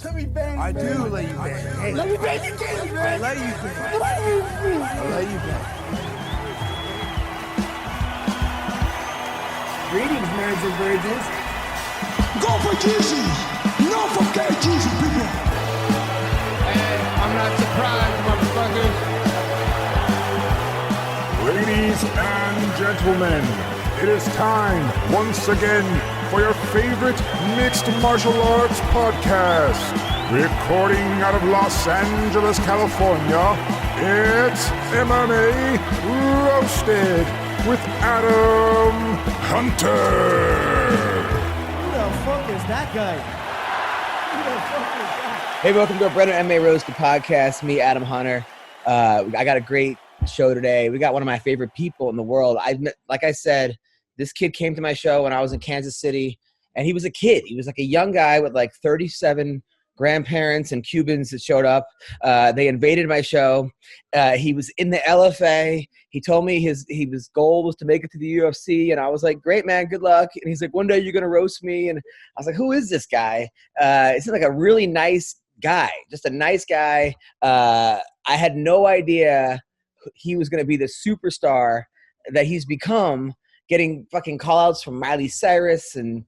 Let me bang. I man. do let you bang. Hey, Let me bang the game, man. I let you bang. I let you bang. Greetings, nerds and virgins. Go for Jesus. No forget Jesus, people. Hey, I'm not surprised, motherfuckers. Ladies and gentlemen, it is time once again for your favorite mixed martial arts podcast. Recording out of Los Angeles, California, it's MMA Roasted with Adam Hunter. Who the fuck is that guy? Who the fuck is that? Hey, welcome to our brand new MMA Roasted Podcast. Me, Adam Hunter. I got a great show today. We got one of my favorite people in the world. Like I said, this kid came to my show when I was in Kansas City, and he was a kid. He was like a young guy with like 37 grandparents and Cubans that showed up. They invaded my show. He was in the LFA. He told me his goal was to make it to the UFC, and I was like, great, man, good luck. And he's like, one day you're going to roast me. And I was like, who is this guy? It seemed like a really nice guy, just a nice guy. I had no idea he was going to be the superstar that he's become, getting fucking call-outs from Miley Cyrus and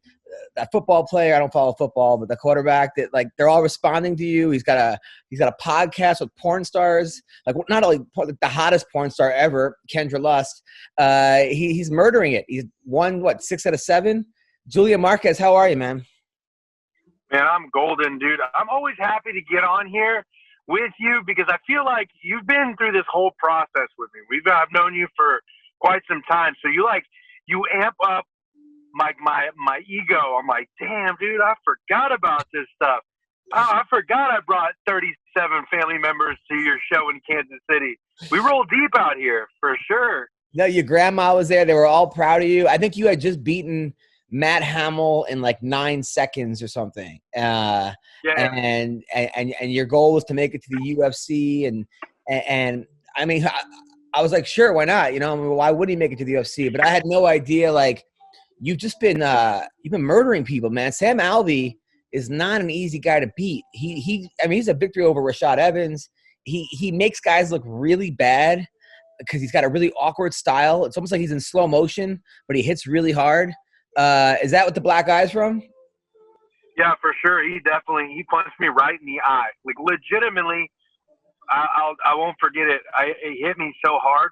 that football player. I don't follow football, but the quarterback that, like, they're all responding to you. He's got a podcast with porn stars, like not only the hottest porn star ever, Kendra Lust. He's murdering it. He's won 6 out of 7. Julian Marquez, how are you, man? Man, I'm golden, dude. I'm always happy to get on here with you because I feel like you've been through this whole process with me. I've known you for quite some time, so you amp up my ego. I'm like, damn, dude, I forgot about this stuff. I forgot I brought 37 family members to your show in Kansas City. We roll deep out here for sure. No, your grandma was there. They were all proud of you. I think you had just beaten Matt Hamill in like 9 seconds or something. Yeah. And your goal was to make it to the UFC. And I mean, I was like, sure, why not? You know, I mean, why would he make it to the UFC? But I had no idea, like, you've been murdering people, man. Sam Alvey is not an easy guy to beat. He's a victory over Rashad Evans. He makes guys look really bad because he's got a really awkward style. It's almost like he's in slow motion, but he hits really hard. Is that what the black eye's from? Yeah, for sure. He punched me right in the eye. Like, legitimately, I won't forget it. It hit me so hard,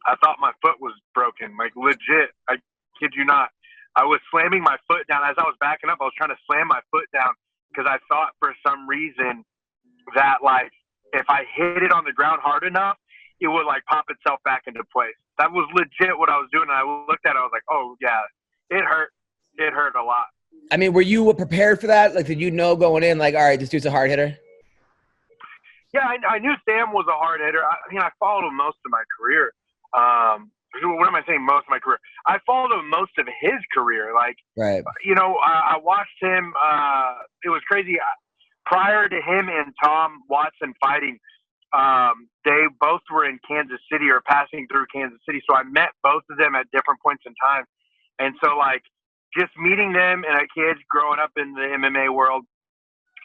I thought my foot was broken. Like, legit. I kid you not. I was slamming my foot down. As I was backing up, I was trying to slam my foot down because I thought for some reason that, like, if I hit it on the ground hard enough, it would, like, pop itself back into place. That was legit what I was doing. And I looked at it. I was like, oh, yeah, it hurt. It hurt a lot. I mean, were you prepared for that? Like, did you know going in, like, all right, this dude's a hard hitter? Yeah, I knew Sam was a hard hitter. I followed him most of my career. What am I saying? Most of my career. I followed him most of his career. Like, right. You know, I watched him. It was crazy. Prior to him and Tom Watson fighting, they both were in Kansas City or passing through Kansas City. So I met both of them at different points in time. And so, like, just meeting them and a kid growing up in the MMA world,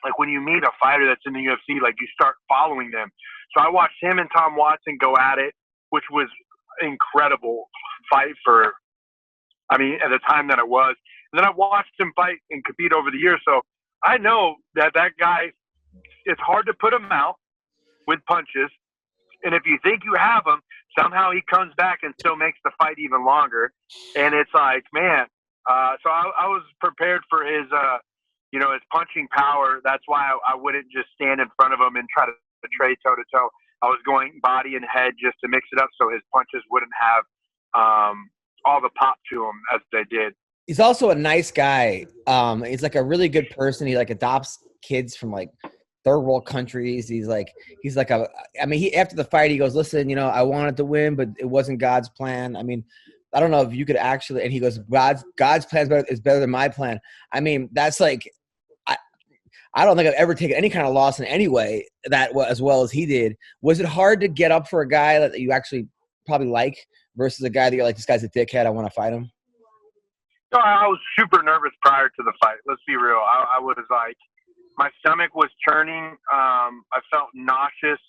like, when you meet a fighter that's in the UFC, like, you start following them. So I watched him and Tom Watson go at it, which was incredible fight at the time that it was. And then I watched him fight and compete over the years. So I know that guy, it's hard to put him out with punches. And if you think you have him, somehow he comes back and still makes the fight even longer. And it's like, man, so I was prepared for his, his punching power. That's why I wouldn't just stand in front of him and try to trade toe-to-toe. I was going body and head just to mix it up so his punches wouldn't have all the pop to them as they did. He's also a nice guy. He's like a really good person. He like adopts kids from like third world countries. After the fight, he goes, listen, you know, I wanted to win, but it wasn't God's plan. I mean, I don't know if you could actually, and he goes, God's plan is better than my plan. I mean, that's like, I don't think I've ever taken any kind of loss in any way as well as he did. Was it hard to get up for a guy that you actually probably like versus a guy that you're like, this guy's a dickhead, I want to fight him? No, I was super nervous prior to the fight. Let's be real. I was like, My stomach was churning. I felt nauseous,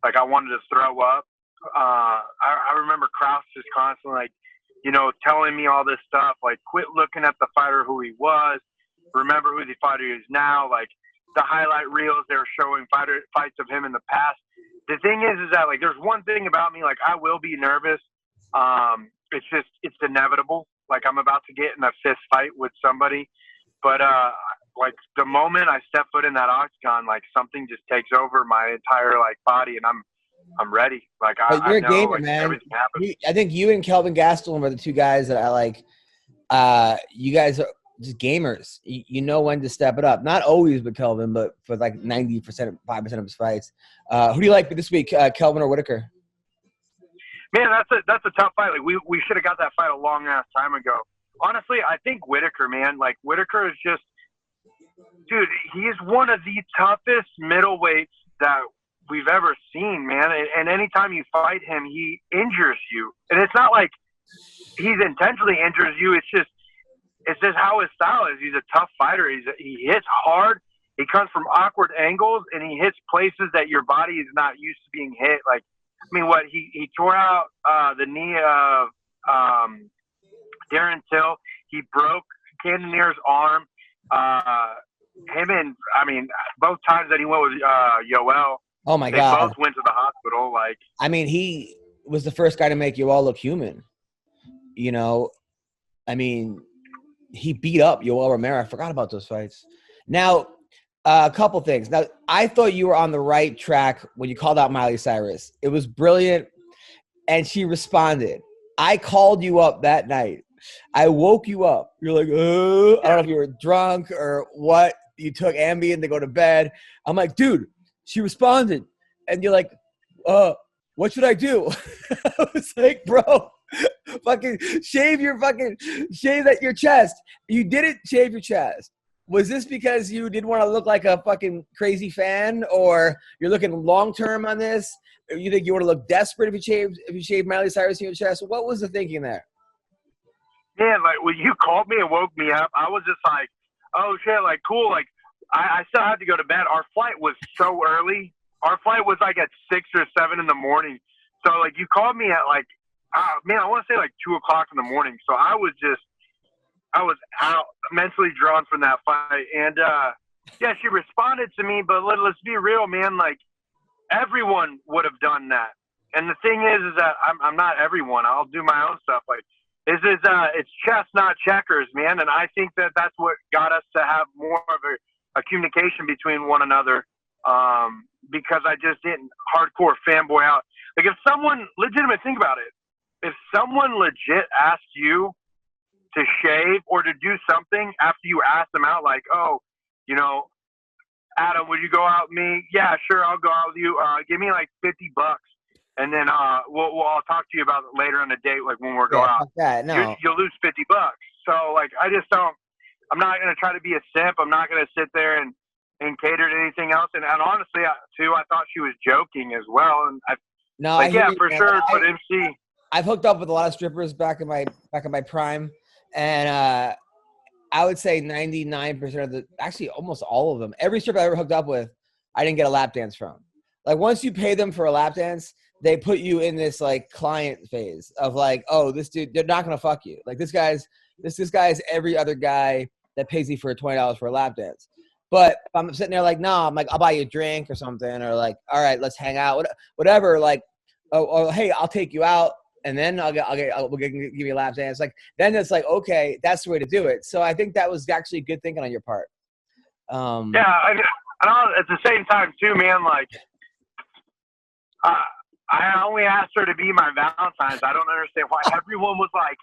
like I wanted to throw up. I remember Krause just constantly, like, you know, telling me all this stuff, like, quit looking at the fighter who he was. Remember who the fighter is now. Like, the highlight reels, they were showing fights of him in the past. The thing is that, like, there's one thing about me, like, I will be nervous. It's inevitable. Like, I'm about to get in a fist fight with somebody. But, like, the moment I step foot in that octagon, like, something just takes over my entire, like, body, and I'm ready. Like, you're I know, a gamer, like, man. everything happens. I think you and Kelvin Gastelum are the two guys that I like. You guys are just gamers. You know when to step it up. Not always with Kelvin, but for like 90%, 5% of his fights. Who do you like this week, Kelvin or Whittaker? Man, that's a tough fight. Like, we should have got that fight a long ass time ago. Honestly, I think Whittaker, man. Like, Whittaker is just, dude, he's one of the toughest middleweights that we've ever seen, man. And anytime you fight him, he injures you. And it's not like he's intentionally injures you. It's just how his style is. He's a tough fighter. He hits hard. He comes from awkward angles, and he hits places that your body is not used to being hit. Like, I mean, he tore out the knee of Darren Till. He broke Cannonier's arm. Both times that he went with Yoel, oh my God, they both went to the hospital. Like, I mean, he was the first guy to make Yoel look human. You know, I mean, he beat up Yoel Romero. I forgot about those fights. Now, a couple things. Now, I thought you were on the right track when you called out Miley Cyrus. It was brilliant, and she responded. I called you up that night. I woke you up. You're like, I don't know if you were drunk or what. You took Ambien to go to bed. I'm like, dude, she responded. And you're like, what should I do? I was like, bro, fucking shave your chest. You didn't shave your chest. Was this because you didn't want to look like a fucking crazy fan, or you're looking long-term on this? Or you think you want to look desperate if you shaved Miley Cyrus in your chest? What was the thinking there? Man, like, when you called me and woke me up, I was just like, oh, shit, like, cool. Like, I still had to go to bed. Our flight was so early. Our flight was, like, at 6 or 7 in the morning. So, like, you called me at, like, man, I want to say, like, 2 o'clock in the morning. So I was out, mentally drawn from that fight. And, yeah, she responded to me, but let's be real, man. Like, everyone would have done that. And the thing is that I'm not everyone. I'll do my own stuff. Like, it's chess, not checkers, man. And I think that's what got us to have more of a communication between one another, because I just didn't hardcore fanboy out. Like, if someone legitimate, think about it. If someone legit asked you to shave or to do something after you asked them out, like, oh, you know, Adam, would you go out with me? Yeah, sure, I'll go out with you. Give me like $50, and then I'll talk to you about it later on the date, like when we're going out. No. You'll lose $50. So, like, I just don't. I'm not gonna try to be a simp. I'm not gonna sit there and cater to anything else. And honestly, too, I thought she was joking as well. And for sure. But MC. I've hooked up with a lot of strippers back in my prime, and I would say 99% actually almost all of them, every stripper I ever hooked up with, I didn't get a lap dance from. Like, once you pay them for a lap dance, they put you in this like client phase of like, oh, this dude, they're not gonna fuck you. Like, this guy's every other guy that pays you for $20 for a lap dance. But if I'm sitting there like, no, I'm like, I'll buy you a drink or something, or like, all right, let's hang out, whatever. Like, oh, hey, I'll take you out, and then we'll give you a lap dance. Like, then it's like, okay, that's the way to do it. So I think that was actually good thinking on your part. Yeah, at the same time too, man. Like, I only asked her to be my Valentine's. I don't understand why everyone was like,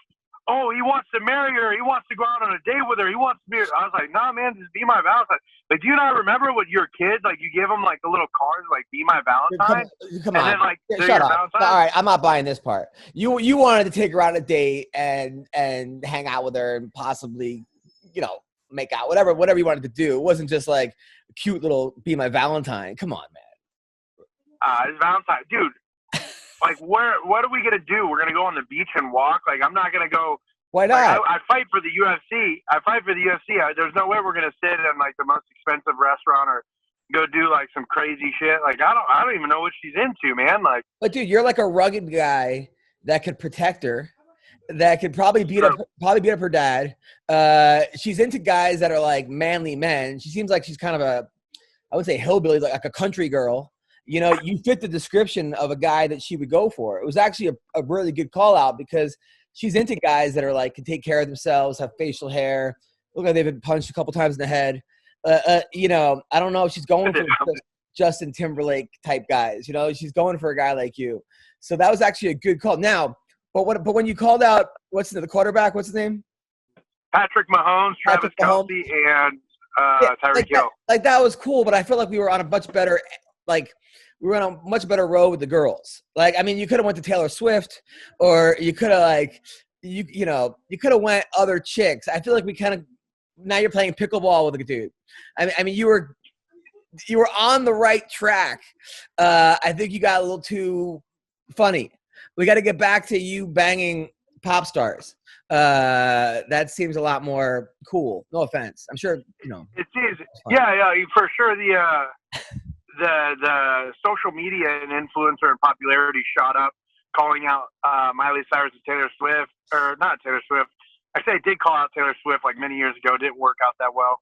oh, he wants to marry her. He wants to go out on a date with her. He wants to be. I was like, nah, man, just be my Valentine. Like, do you not remember with your kids? Like, you give them like the little cards, like, be my Valentine. Come on. And then, like, shut up. All right, I'm not buying this part. You wanted to take her on a date and hang out with her and possibly, you know, make out, whatever you wanted to do. It wasn't just like a cute little be my Valentine. Come on, man. It's Valentine, dude. Like, what are we gonna do? We're gonna go on the beach and walk. Like, I'm not gonna go Why not? I fight for the UFC. There's no way we're gonna sit in like the most expensive restaurant or go do like some crazy shit. Like I don't even know what she's into, man. Like, but dude, you're like a rugged guy that could protect her, that could probably beat up her dad. She's into guys that are like manly men. She seems like she's kind of I would say hillbilly, like a country girl. You know, you fit the description of a guy that she would go for. It was actually a really good call out because she's into guys that are like, can take care of themselves, have facial hair, look like they've been punched a couple times in the head. You know, I don't know if she's going for Justin Timberlake type guys. You know, she's going for a guy like you. So that was actually a good call. Now, but when you called out, what's the quarterback? What's his name? Patrick Mahomes, Travis Kelce, and Tyreek Hill. That was cool, but I feel like we were on a much better road with the girls. Like, I mean, you could have went to Taylor Swift, or you could have you could have went other chicks. I feel like we kind of, now you're playing pickleball with a dude. I mean, you were on the right track. I think you got a little too funny. We got to get back to you banging pop stars. That seems a lot more cool. No offense. I'm sure, you know. It is. Yeah, for sure. The social media and influencer and popularity shot up, calling out Miley Cyrus and Taylor Swift, or not Taylor Swift. Actually, I did call out Taylor Swift like many years ago. It didn't work out that well.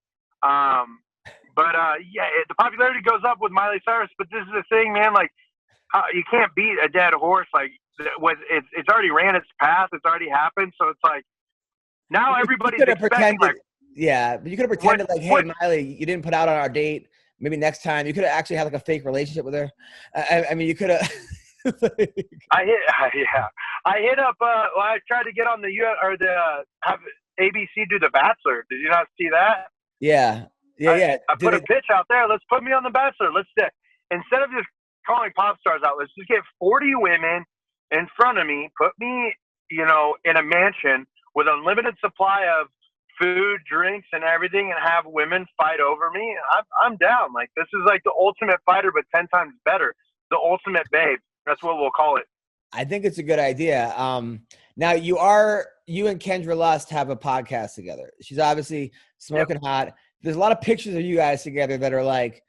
The popularity goes up with Miley Cyrus. But this is the thing, man. Like, you can't beat a dead horse. Like, it's already ran its path. It's already happened. So it's like now everybody's expecting. Yeah, but you could have pretended hey, Miley, you didn't put out on our date. Maybe next time you could have actually had like a fake relationship with her. I mean, you could have. I hit up. I tried to get on have ABC do The Bachelor. Did you not see that? Yeah. I put a pitch out there. Let's put me on The Bachelor. Instead of just calling pop stars out, let's just get 40 women in front of me. Put me, in a mansion with unlimited supply of food, drinks, and everything, and have women fight over me. I'm down. Like, this is like the ultimate fighter, but 10 times better. The ultimate babe. That's what we'll call it. I think it's a good idea. Now you and Kendra Lust have a podcast together. She's obviously smoking hot. There's a lot of pictures of you guys together that are like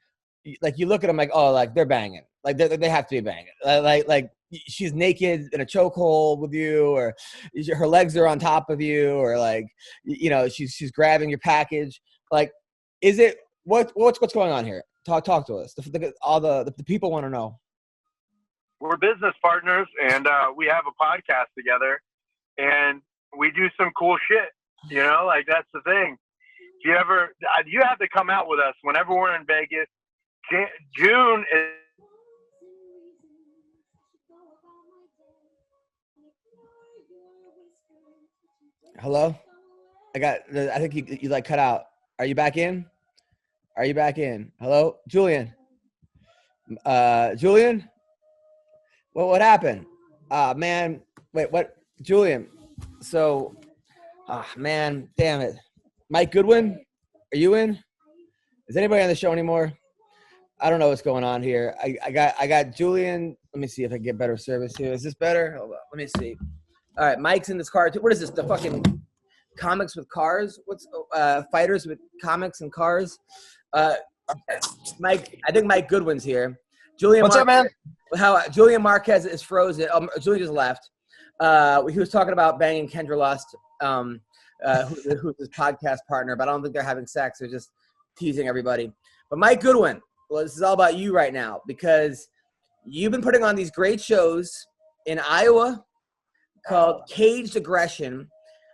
you look at them like, oh, like they're banging. Like they have to be banging. Like she's naked in a chokehold with you, or her legs are on top of you, or like, she's grabbing your package. Like, is it what's going on here? Talk to us. All the people want to know. We're business partners, and we have a podcast together, and we do some cool shit. Like, that's the thing. If you have to come out with us whenever we're in Vegas. June is. Hello? I think you like cut out. Are you back in? Hello? Julian? Julian? What happened? Man. Wait, what? Julian. So, man, damn it. Mike Goodwin? Are you in? Is anybody on the show anymore? I don't know what's going on here. I got Julian. Let me see if I can get better service here. Is this better? Hold on. Let me see. All right, Mike's in this car. What is this? The fucking comics with cars? What's fighters with comics and cars? Mike, I think Mike Goodwin's here. What's up, man? Julian Marquez is frozen. Julian just left. He was talking about banging Kendra Lust, who's his podcast partner, but I don't think they're having sex. They're just teasing everybody. But Mike Goodwin, well, this is all about you right now, because you've been putting on these great shows in Iowa called Caged Aggression.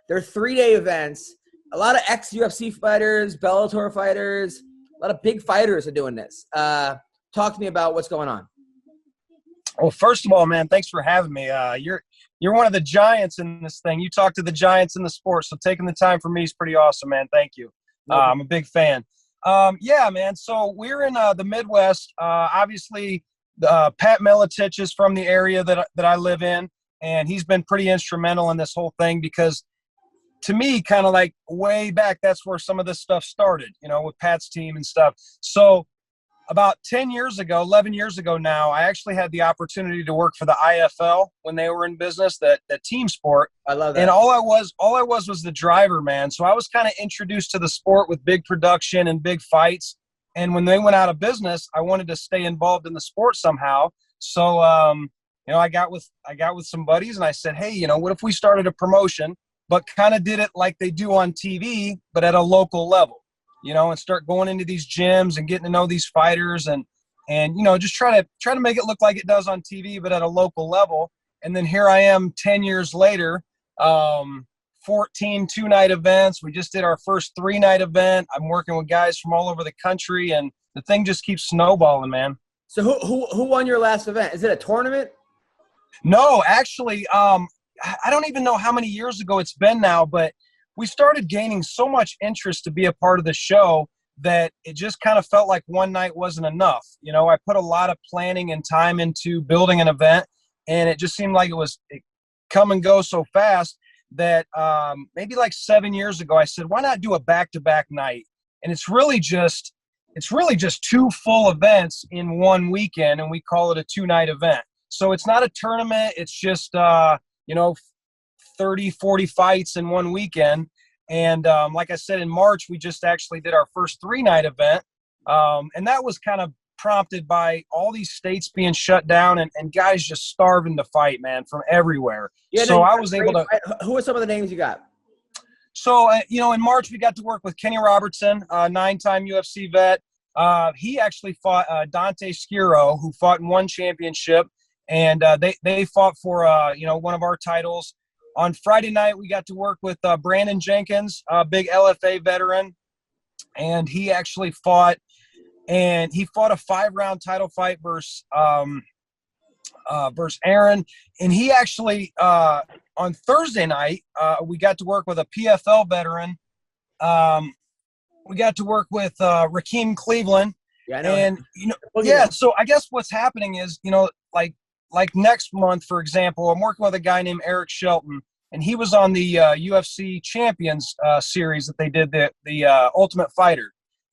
They're 3-day events. A lot of ex-UFC fighters, Bellator fighters, a lot of big fighters are doing this. Talk to me about what's going on. Well, first of all, man, thanks for having me. You're one of the giants in this thing. You talk to the giants in the sport, so taking the time for me is pretty awesome, man. Thank you. I'm a big fan. Yeah, man. So we're in the Midwest. Obviously, Pat Miletich is from the area that I live in, and he's been pretty instrumental in this whole thing because, to me, kind of like way back, that's where some of this stuff started, with Pat's team and stuff. So about 10 years ago, 11 years ago now, I actually had the opportunity to work for the IFL when they were in business, that team sport. I love that. And all I was the driver, man. So I was kind of introduced to the sport with big production and big fights. And when they went out of business, I wanted to stay involved in the sport somehow. So, I got with some buddies and I said, hey, what if we started a promotion, but kind of did it like they do on TV, but at a local level? And start going into these gyms and getting to know these fighters and just try to make it look like it does on TV, but at a local level. And then here I am 10 years later, 14 2-night events. We just did our first 3-night event. I'm working with guys from all over the country, and the thing just keeps snowballing, man. So who won your last event? Is it a tournament? No, actually, I don't even know how many years ago it's been now, but we started gaining so much interest to be a part of the show that it just kind of felt like one night wasn't enough. I put a lot of planning and time into building an event, and it just seemed like it come and go so fast that maybe like 7 years ago, I said, why not do a back-to-back night? And it's really just 2 full events in one weekend, and we call it a 2-night event. So it's not a tournament. It's just, 30, 40 fights in one weekend. And like I said, in March, we just actually did our first 3-night event. And that was kind of prompted by all these states being shut down and guys just starving to fight, man, from everywhere. Yeah, so I was able to – Who are some of the names you got? So, in March, we got to work with Kenny Robertson, a 9-time UFC vet. He actually fought Dante Sciro, who fought in one championship. And they fought for, one of our titles. On Friday night, we got to work with Brandon Jenkins, a big LFA veteran. And he actually fought a 5-round title fight versus Aaron. And he actually, on Thursday night, we got to work with a PFL veteran. We got to work with Rakeem Cleveland. Yeah, I know. And, so I guess what's happening is, like next month, for example, I'm working with a guy named Eric Shelton, and he was on the UFC Champions series that they did, the Ultimate Fighter.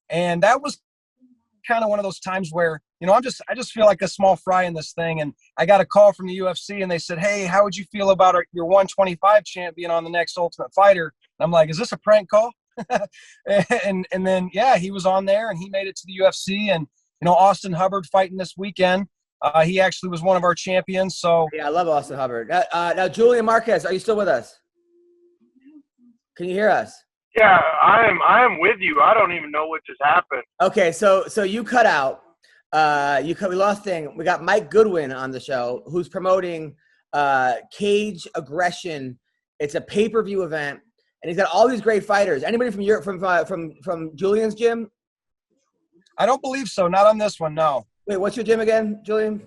And that was kind of one of those times where, I just feel like a small fry in this thing. And I got a call from the UFC, and they said, hey, how would you feel about your 125 champion on the next Ultimate Fighter? And I'm like, is this a prank call? and then, he was on there, and he made it to the UFC. And, Austin Hubbard fighting this weekend. He actually was one of our champions. So yeah, I love Austin Hubbard. Now, Julian Marquez, are you still with us? Can you hear us? Yeah, I am with you. I don't even know what just happened. Okay, so you cut out. We lost thing. We got Mike Goodwin on the show, who's promoting Cage Aggression. It's a pay-per-view event, and he's got all these great fighters. Anybody from Europe, from Julian's gym? I don't believe so. Not on this one, no. Wait, what's your gym again, Julian?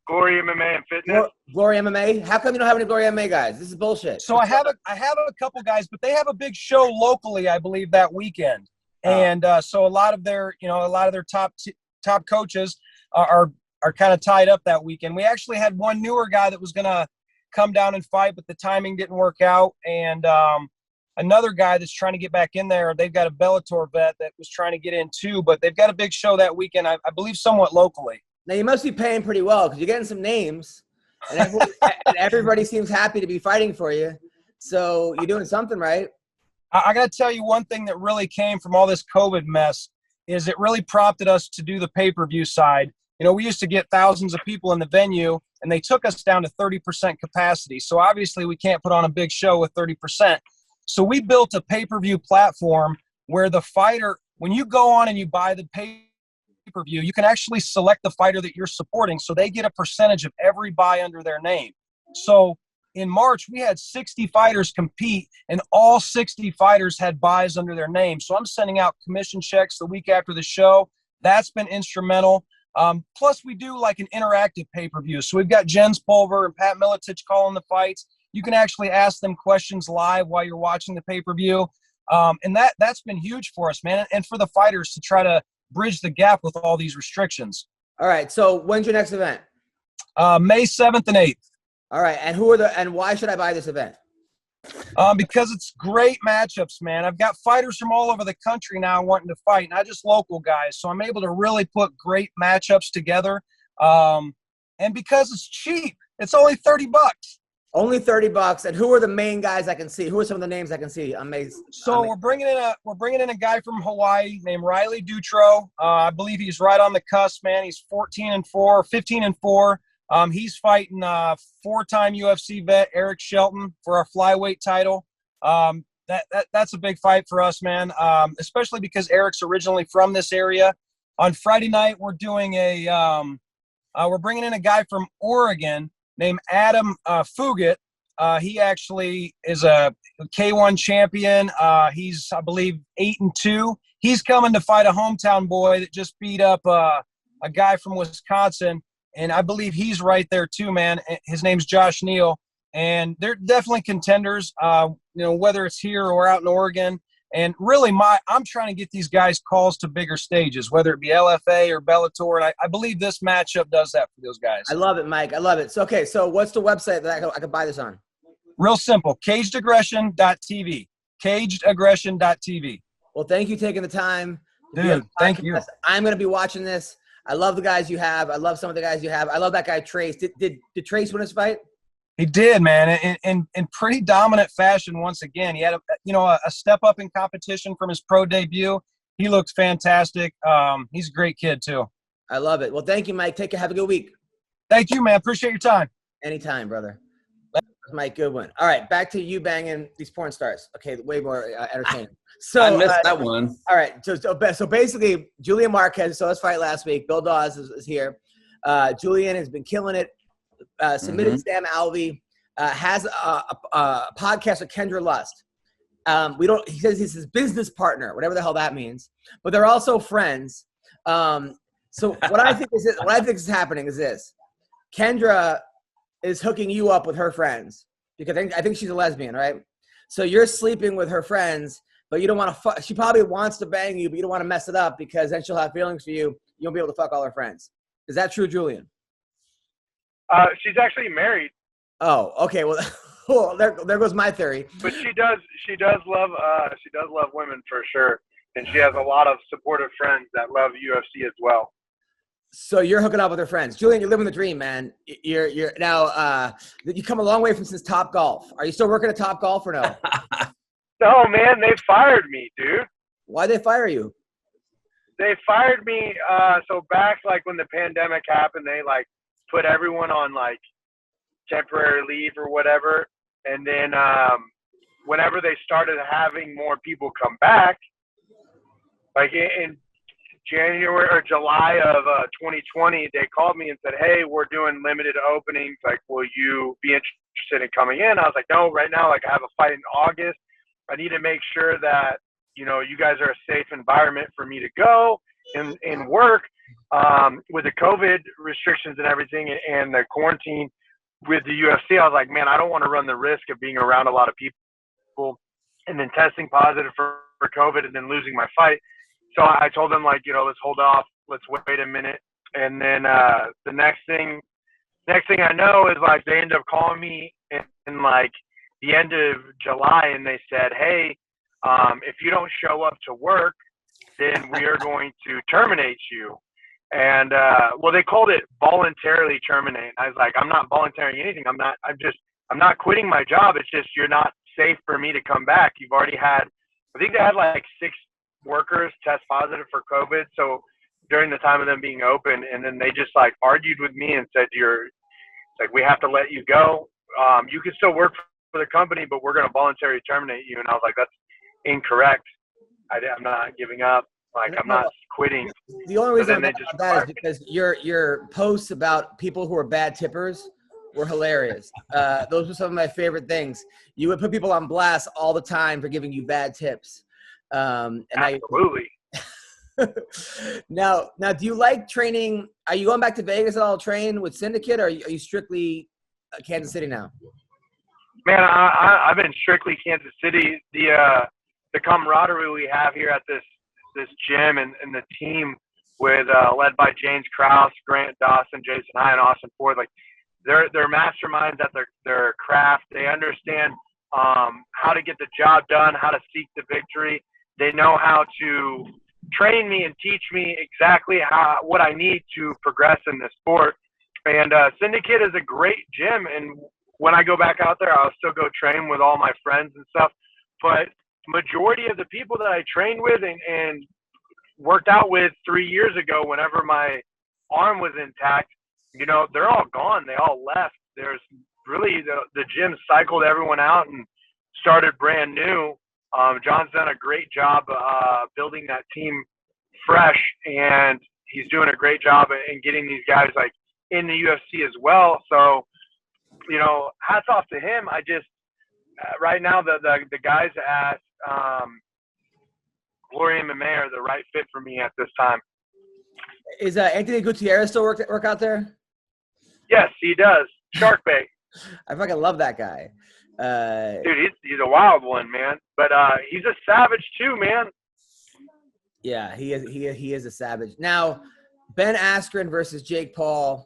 Glory MMA and Fitness. Glory MMA? How come you don't have any Glory MMA guys? This is bullshit. So I have a couple guys, but they have a big show locally, I believe, that weekend. And so a lot of their top coaches are kind of tied up that weekend. We actually had one newer guy that was going to come down and fight, but the timing didn't work out. And another guy that's trying to get back in there, they've got a Bellator vet that was trying to get in too, but they've got a big show that weekend, I believe somewhat locally. Now, you must be paying pretty well because you're getting some names, and everybody seems happy to be fighting for you. So you're doing something right. I got to tell you one thing that really came from all this COVID mess is it really prompted us to do the pay-per-view side. We used to get thousands of people in the venue, and they took us down to 30% capacity. So obviously we can't put on a big show with 30%. So we built a pay-per-view platform where the fighter, when you go on and you buy the pay-per-view, you can actually select the fighter that you're supporting. So they get a percentage of every buy under their name. So in March, we had 60 fighters compete, and all 60 fighters had buys under their name. So I'm sending out commission checks the week after the show. That's been instrumental. Plus, we do like an interactive pay-per-view. So we've got Jens Pulver and Pat Miletich calling the fights. You can actually ask them questions live while you're watching the pay-per-view. And that's been huge for us, man, and for the fighters to try to bridge the gap with all these restrictions. All right, so when's your next event? May 7th and 8th. All right, and why should I buy this event? Because it's great matchups, man. I've got fighters from all over the country now wanting to fight, not just local guys. So I'm able to really put great matchups together. And because it's cheap, it's only $30. Only $30. And who are the main guys I can see? Who are some of the names I can see? Amazing. So we're bringing in a guy from Hawaii named Riley Dutro. I believe he's right on the cusp, man. He's 15-4. He's fighting four-time UFC vet Eric Shelton for our flyweight title. That's a big fight for us, man. Especially because Eric's originally from this area. On Friday night, we're doing we're bringing in a guy from Oregon named Adam Fugit. He actually is a K1 champion. He's, I believe, 8-2. He's coming to fight a hometown boy that just beat up a guy from Wisconsin. And I believe he's right there too, man. His name's Josh Neal. And they're definitely contenders, whether it's here or out in Oregon. And really, I'm trying to get these guys calls to bigger stages, whether it be LFA or Bellator. And I believe this matchup does that for those guys. I love it, Mike. I love it. So, okay, so what's the website that I could buy this on? Real simple, cagedaggression.tv. Cagedaggression.tv. Well, thank you for taking the time. Dude, thank you. I'm going to be watching this. I llove the guys you have. I love some of the guys you have. I love that guy, Trace. Did Trace win his fight? He did, man, in pretty dominant fashion once again. He had a step up in competition from his pro debut. He looked fantastic. He's a great kid too. I love it. Well, thank you, Mike. Take care. Have a good week. Thank you, man. Appreciate your time. Anytime, brother. That's Mike Goodwin. All right, back to you banging these porn stars. Okay, way more entertaining. So I missed that one. All right, so basically, Julian Marquez saw his fight last week. Bill Dawes is here. Julian has been killing it. Submitted Sam Alvey. Has a podcast with Kendra Lust. He says he's his business partner, whatever the hell that means. But they're also friends. So what I think is happening is this: Kendra is hooking you up with her friends because I think she's a lesbian, right? So you're sleeping with her friends, but you don't want to. She probably wants to bang you, but you don't want to mess it up because then she'll have feelings for you. You won't be able to fuck all her friends. Is that true, Julian? She's actually married. Oh, okay. Well, there goes my theory. But she does love women for sure, and she has a lot of supportive friends that love UFC as well. So you're hooking up with her friends, Julian. You're living the dream, man. You're now. You come a long way since Top Golf. Are you still working at Top Golf or no? No, man. They fired me, dude. Why'd they fire you? They fired me. So back when the pandemic happened, they put everyone on temporary leave or whatever, and then whenever they started having more people come back, in January or July of 2020, they called me and said, "Hey, we're doing limited openings. Will you be interested in coming in?" I was like, "No, right now, I have a fight in August. I need to make sure that you guys are a safe environment for me to go and work with the COVID restrictions and everything and the quarantine." With the UFC, I was like, man, I don't want to run the risk of being around a lot of people and then testing positive for COVID and then losing my fight. So I told them let's hold off. Let's wait a minute. And then the next thing I know is they end up calling me in the end of July and they said, hey, if you don't show up to work, then we are going to terminate you. And they called it voluntarily terminate. I was like, I'm not volunteering anything. I'm not quitting my job. It's just you're not safe for me to come back. You've already had, I think they had 6 workers test positive for COVID. So during the time of them being open, and then they just argued with me and said, we have to let you go. You can still work for the company, but we're going to voluntarily terminate you. And I was like, that's incorrect. I'm not giving up. I'm not quitting. The only reason I thought that is because your posts about people who are bad tippers were hilarious. Those were some of my favorite things. You would put people on blast all the time for giving you bad tips. Absolutely. Now, do you like training? Are you going back to Vegas at all to train with Syndicate, or are you strictly Kansas City now? Man, I've been strictly Kansas City. The camaraderie we have here at this gym and the team with led by James Krause, Grant Dawson, Jason High, and Austin Ford, they're masterminds at their craft. They understand how to get the job done, how to seek the victory. They know how to train me and teach me exactly what I need to progress in this sport. And Syndicate is a great gym, and when I go back out there, I'll still go train with all my friends and stuff. But majority of the people that I trained with and worked out with 3 years ago, whenever my arm was intact, you know, they're all gone. They all left. There's really the gym cycled everyone out and started brand new. John's done a great job building that team fresh, and he's doing a great job in getting these guys like in the UFC as well. So, you know, hats off to him. I just right now the guys at Glory MMA are the right fit for me at this time. Is Anthony Gutierrez still work out there? Yes, he does. Shark bait. I fucking love that guy. Dude, he's a wild one, man. But he's a savage too, man. Yeah, he is a savage. Now, Ben Askren versus Jake Paul.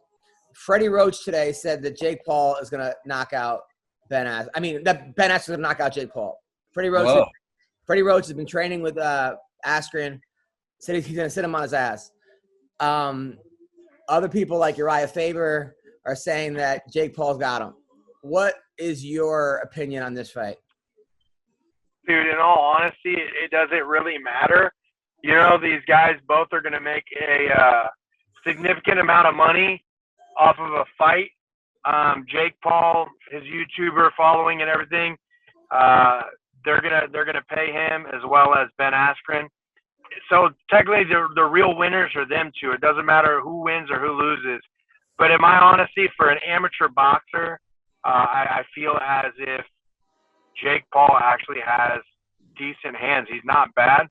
Freddie Roach today said that Jake Paul is going to knock out Ben Askren. I mean, that Ben Askren is going to knock out Jake Paul. Freddie Roach has been training with Askren. Said he's going to sit him on his ass. Other people like Uriah Faber are saying that Jake Paul's got him. What is your opinion on this fight? Dude, in all honesty, it doesn't really matter. You know, these guys both are going to make a significant amount of money off of a fight. Jake Paul, his YouTuber following and everything, they're gonna pay him as well as Ben Askren. So technically, the real winners are them two. It doesn't matter who wins or who loses. But in my honesty, for an amateur boxer, I feel as if Jake Paul actually has decent hands. He's not bad.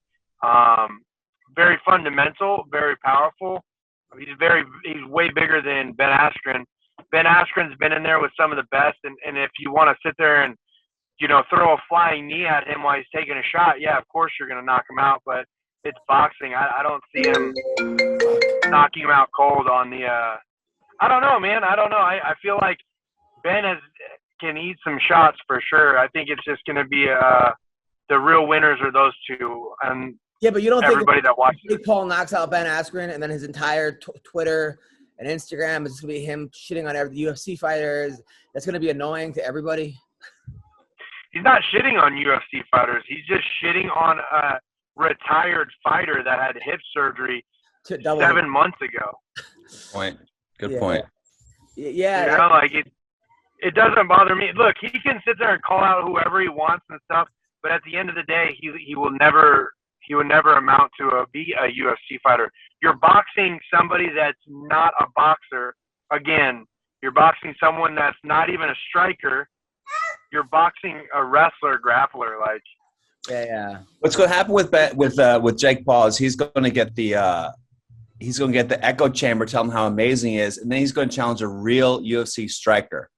Very fundamental, very powerful. He's way bigger than Ben Askren. Ben Askren's been in there with some of the best, and if you want to sit there and, you know, throw a flying knee at him while he's taking a shot, yeah, of course you're going to knock him out, but it's boxing. I don't see him knocking him out cold on the I don't know, man. I don't know. I feel like Ben can eat some shots for sure. I think it's just going to be the real winners are those two. And yeah, but you don't everybody think that watches Jake Paul knocks out Ben Askren and then his entire Twitter and Instagram is going to be him shitting on every UFC fighters? That's going to be annoying to everybody. He's not shitting on UFC fighters. He's just shitting on a retired fighter that had hip surgery 7 months ago. Good point. Yeah. You know, like it doesn't bother me. Look, he can sit there and call out whoever he wants and stuff, but at the end of the day, he will never amount to be a UFC fighter. You're boxing somebody that's not a boxer. Again, you're boxing someone that's not even a striker. You're boxing a wrestler, grappler. Like, yeah. What's going to happen with Jake Paul is he's going to get the echo chamber, tell him how amazing he is, and then he's going to challenge a real UFC striker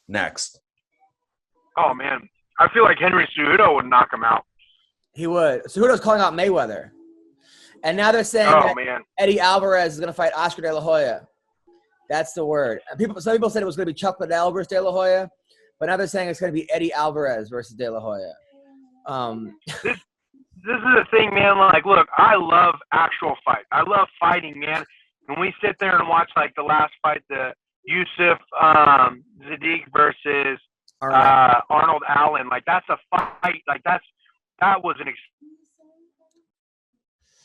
next. Oh man, I feel like Henry Cejudo would knock him out. He would. Cejudo's calling out Mayweather, and now they're saying Eddie Alvarez is going to fight Oscar De La Hoya. That's the word. Some people said it was going to be Chuck Liddell versus De La Hoya, but now they're saying it's going to be Eddie Alvarez versus De La Hoya. This is the thing, man. Like, look, I love actual fight. I love fighting, man. When we sit there and watch, like, the last fight, the Yusuf Zadiq versus Arnold Allen, like, that's a fight. Like, that was an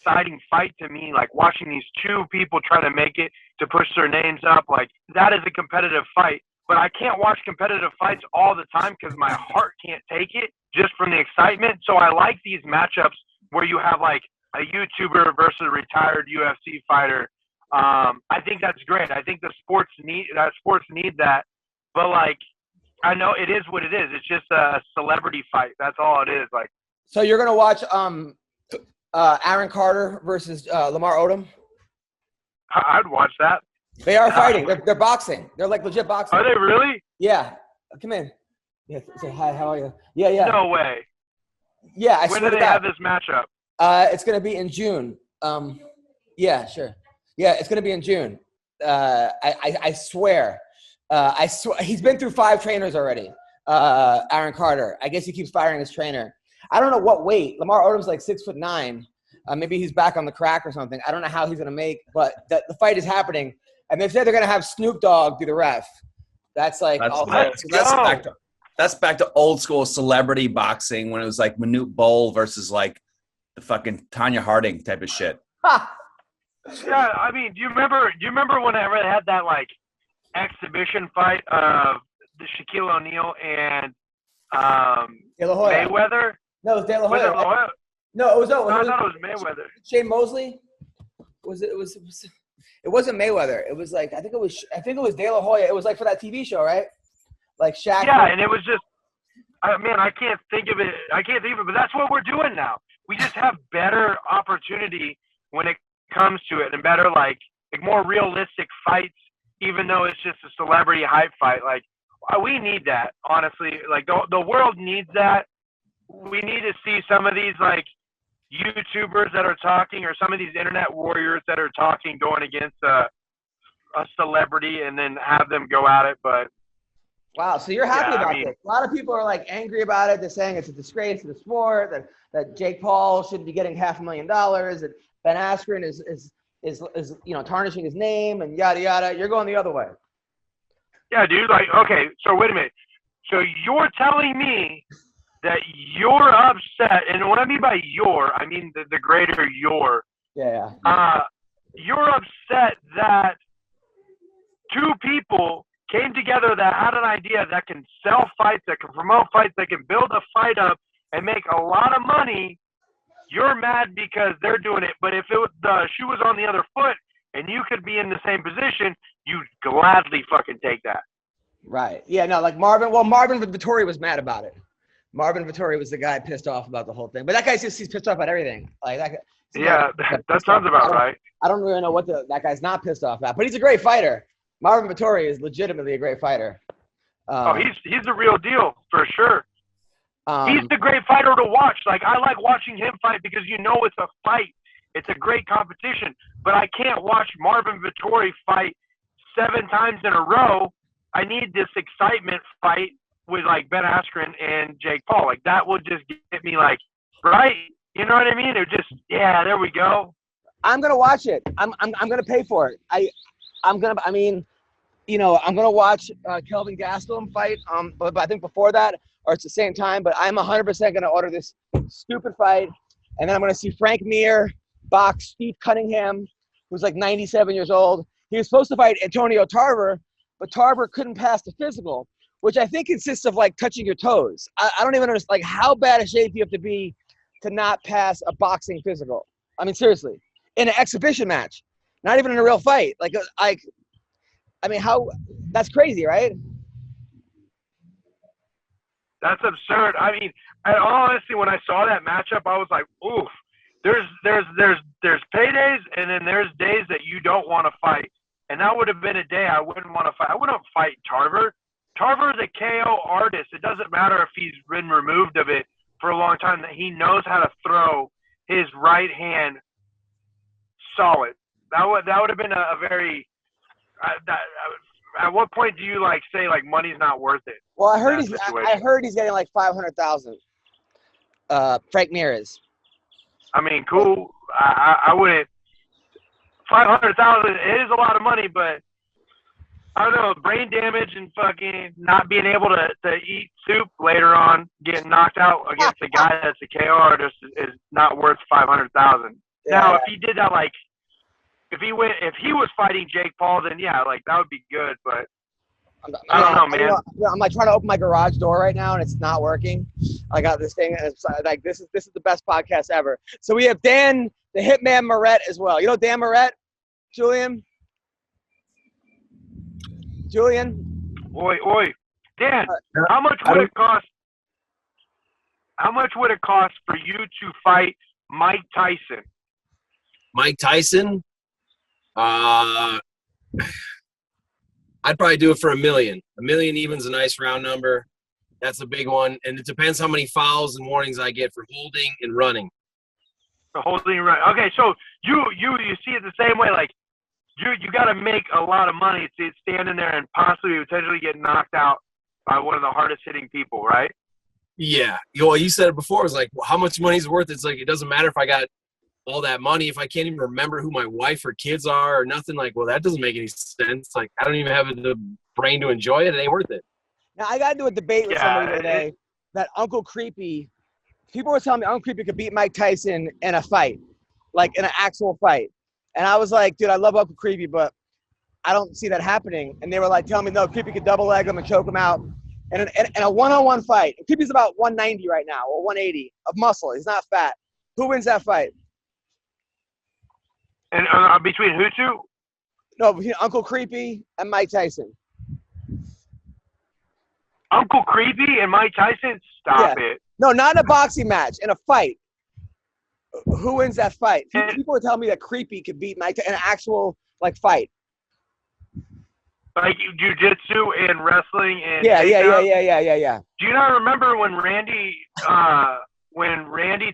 exciting fight to me. Like, watching these two people try to make it to push their names up, like, that is a competitive fight. But I can't watch competitive fights all the time because my heart can't take it just from the excitement. So I like these matchups where you have like a YouTuber versus a retired UFC fighter. I think that's great. I think the sports need that. But like, I know it is what it is. It's just a celebrity fight. That's all it is. Like, so you're gonna watch Aaron Carter versus Lamar Odom? I'd watch that. They are fighting. They're boxing. They're like legit boxing. Are they really? Yeah. Come in. Yeah. Say hi. How are you? Yeah. No way. Yeah. I when do they have this matchup? It's gonna be in June. Yeah. Sure. Yeah. It's gonna be in June. I swear. He's been through 5 trainers already. Aaron Carter. I guess he keeps firing his trainer. I don't know what weight. Lamar Odom's like 6'9". Maybe he's back on the crack or something. I don't know how he's going to make, but the fight is happening. And they said they're going to have Snoop Dogg be the ref. That's like that's back to old school celebrity boxing when it was like Manute Bol versus like the fucking Tanya Harding type of shit. Yeah, I mean, do you remember whenever they had that like exhibition fight of the Shaquille O'Neal and De La Hoya. Mayweather? No, it was De La Hoya. Was it La Hoya? No, I thought it was Mayweather. Shane Mosley? It wasn't Mayweather. It was like I think it was De La Hoya. It was like for that TV show, right? Like Shaq. Yeah, and it was just I can't think of it. But that's what we're doing now. We just have better opportunity when it comes to it, and better like more realistic fights, even though it's just a celebrity hype fight. Like we need that, honestly. Like the world needs that. We need to see some of these like YouTubers that are talking, or some of these internet warriors that are talking, going against a celebrity, and then have them go at it. But wow, so you're happy about this. A lot of people are like angry about it. They're saying it's a disgrace to the sport, that Jake Paul shouldn't be getting $500,000, that Ben Askren is tarnishing his name and yada yada. You're going the other way. Yeah, dude. Like, okay, so wait a minute. So you're telling me that you're upset, and what I mean by I mean the greater your. Yeah. You're upset that two people came together that had an idea that can sell fights, that can promote fights, that can build a fight up and make a lot of money. You're mad because they're doing it. But if the shoe was on the other foot and you could be in the same position, you'd gladly fucking take that. Right. Yeah, no, like Marvin Vittori was mad about it. Marvin Vittori was the guy pissed off about the whole thing. But that guy's he's pissed off about everything. Like that guy, yeah, that sounds about right. I don't really know what that guy's not pissed off about. But he's a great fighter. Marvin Vittori is legitimately a great fighter. He's the real deal for sure. He's the great fighter to watch. Like I like watching him fight because it's a fight. It's a great competition. But I can't watch Marvin Vittori fight 7 times in a row. I need this excitement fight with like Ben Askren and Jake Paul. Like that would just get me like, right? You know what I mean? It just, yeah, there we go. I'm gonna watch it. I'm gonna pay for it. I'm gonna watch Kelvin Gastelum fight. But I think before that, or it's the same time. But I'm 100% gonna order this stupid fight, and then I'm gonna see Frank Mir box Steve Cunningham, who's like 97 years old. He was supposed to fight Antonio Tarver, but Tarver couldn't pass the physical, which I think consists of like touching your toes. I don't even understand like how bad a shape you have to be to not pass a boxing physical. I mean, seriously, in an exhibition match, not even in a real fight. How? That's crazy, right? That's absurd. I mean, honestly, when I saw that matchup, I was like, oof. There's paydays, and then there's days that you don't want to fight. And that would have been a day I wouldn't want to fight. I wouldn't fight Tarver. Tarver is a KO artist. It doesn't matter if he's been removed of it for a long time, that he knows how to throw his right hand solid. That would have been a very at what point do you like say like money's not worth it? Well, I heard he's getting like $500,000. Frank Mir is. I mean, cool. I wouldn't. $500,000 is a lot of money, but I don't know. Brain damage and fucking not being able to eat soup later on, getting knocked out against a guy that's a KO artist is not worth $500,000. Yeah. Now, if he did that, like if he was fighting Jake Paul, then yeah, like that would be good. But I don't know, man. I'm like trying to open my garage door right now, and it's not working. I got this thing, and it's like this is the best podcast ever. So we have Dan, the Hitman Moret as well. You know Dan Moret, Julian. Oi, Dan. How much would it cost? How much would it cost for you to fight Mike Tyson? Mike Tyson? I'd probably do it for $1 million. $1 million even's a nice round number. That's a big one. And it depends how many fouls and warnings I get for holding and running. For holding and running. Okay, so you see it the same way. Like, you got to make a lot of money to stand in there and possibly potentially get knocked out by one of the hardest hitting people, right? Yeah. Well, you said it before. It was like, well, how much money's worth? It's like, it doesn't matter if I got all that money. If I can't even remember who my wife or kids are or nothing, like, well, that doesn't make any sense. Like, I don't even have the brain to enjoy it. It ain't worth it. Now, I got into a debate with somebody the other day that Uncle Creepy, people were telling me Uncle Creepy could beat Mike Tyson in a fight, like in an actual fight. And I was like, dude, I love Uncle Creepy, but I don't see that happening. And they were like telling me, no, Creepy could double leg him and choke him out. In a one-on-one fight, Creepy's about 190 right now, or 180 of muscle. He's not fat. Who wins that fight? And between who two? No, between Uncle Creepy and Mike Tyson. Uncle Creepy and Mike Tyson? Stop it. No, not in a boxing match. In a fight. Who wins that fight? People were telling me that Creepy could beat Mike in an actual fight. Like jiu-jitsu and wrestling and yeah. Do you not remember when Randy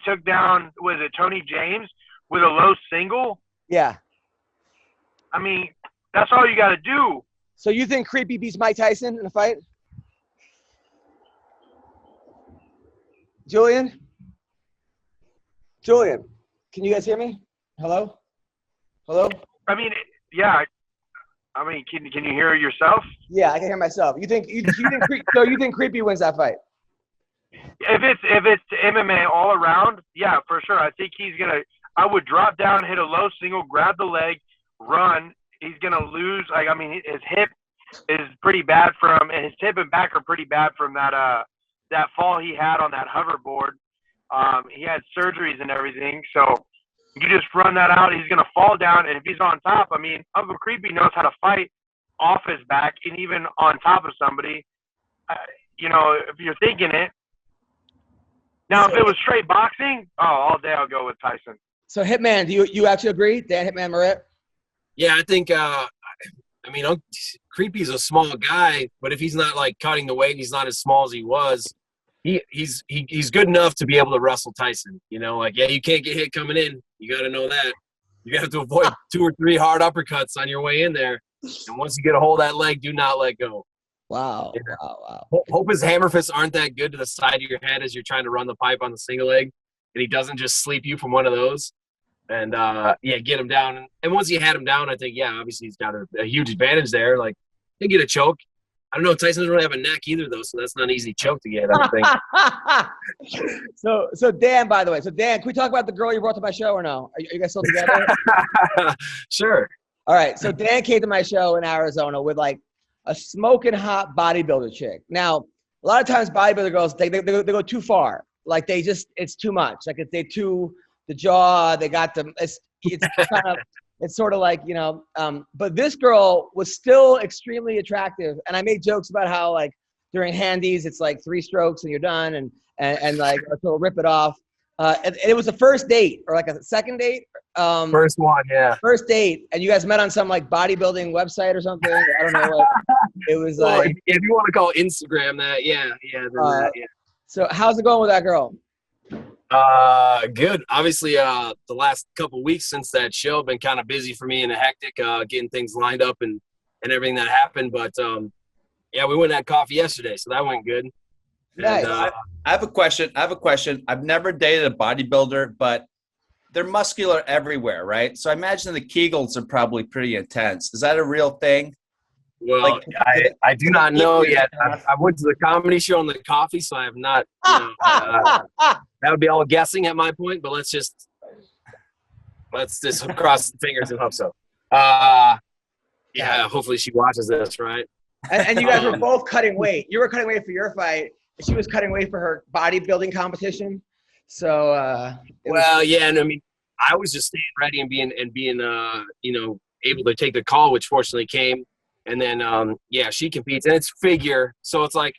took down, was it Tony James with a low single? Yeah. I mean, that's all you got to do. So you think Creepy beats Mike Tyson in a fight? Julian, can you guys hear me? Hello? I mean, yeah. I mean, can you hear yourself? Yeah, I can hear myself. You think Creepy wins that fight? If it's MMA all around, yeah, for sure. I think I would drop down, hit a low single, grab the leg, run. He's gonna lose. Like, I mean, his hip is pretty bad and his hip and back are pretty bad from that fall he had on that hoverboard. He had surgeries and everything, so you just run that out. He's gonna fall down, and if he's on top, I mean, Uncle Creepy knows how to fight off his back and even on top of somebody. If you're thinking it. Now, if it was straight boxing, all day I'll go with Tyson. So, Hitman, do you actually agree, Dan Hitman Moret? Yeah, I think. Creepy's a small guy, but if he's not cutting the weight, he's not as small as he was. He's good enough to be able to wrestle Tyson. You can't get hit coming in. You got to know that. You have to avoid 2 or 3 hard uppercuts on your way in there. And once you get a hold of that leg, do not let go. Wow. Yeah. Wow. Hope his hammer fists aren't that good to the side of your head as you're trying to run the pipe on the single leg, and he doesn't just sleep you from one of those. And, get him down. And once you had him down, I think, obviously he's got a huge advantage there. He'll get a choke. I don't know. Tyson doesn't really have a neck either, though, so that's not an easy choke to get, I don't think. So Dan, by the way. So, Dan, can we talk about the girl you brought to my show or no? Are you guys still together? Sure. All right. So, Dan came to my show in Arizona with, a smoking hot bodybuilder chick. Now, a lot of times bodybuilder girls, they go too far. It's too much. If they the jaw, they got them. It's kind of, it's sort of but this girl was still extremely attractive. And I made jokes about how during handies, it's 3 strokes and you're done. And so rip it off. And it was a first date or a second date. First one, yeah. First date. And you guys met on some bodybuilding website or something. I don't know. It was well, if you want to call Instagram that, yeah. So how's it going with that girl? Good. Obviously, the last couple weeks since that show have been kind of busy for me and hectic, getting things lined up and everything that happened. But we went and had coffee yesterday, so that went good. Nice. And, I have a question. I've never dated a bodybuilder, but they're muscular everywhere, right? So I imagine the Kegels are probably pretty intense. Is that a real thing? Well, I do not know yet. I went to the comedy show on the coffee, so I have not. That would be all guessing at my point. But let's just cross the fingers and hope so. Hopefully she watches this, right? And you guys were both cutting weight. You were cutting weight for your fight. She was cutting weight for her bodybuilding competition. So. And I mean, I was just staying ready and being able to take the call, which fortunately came. And then, she competes, and it's figure. So it's the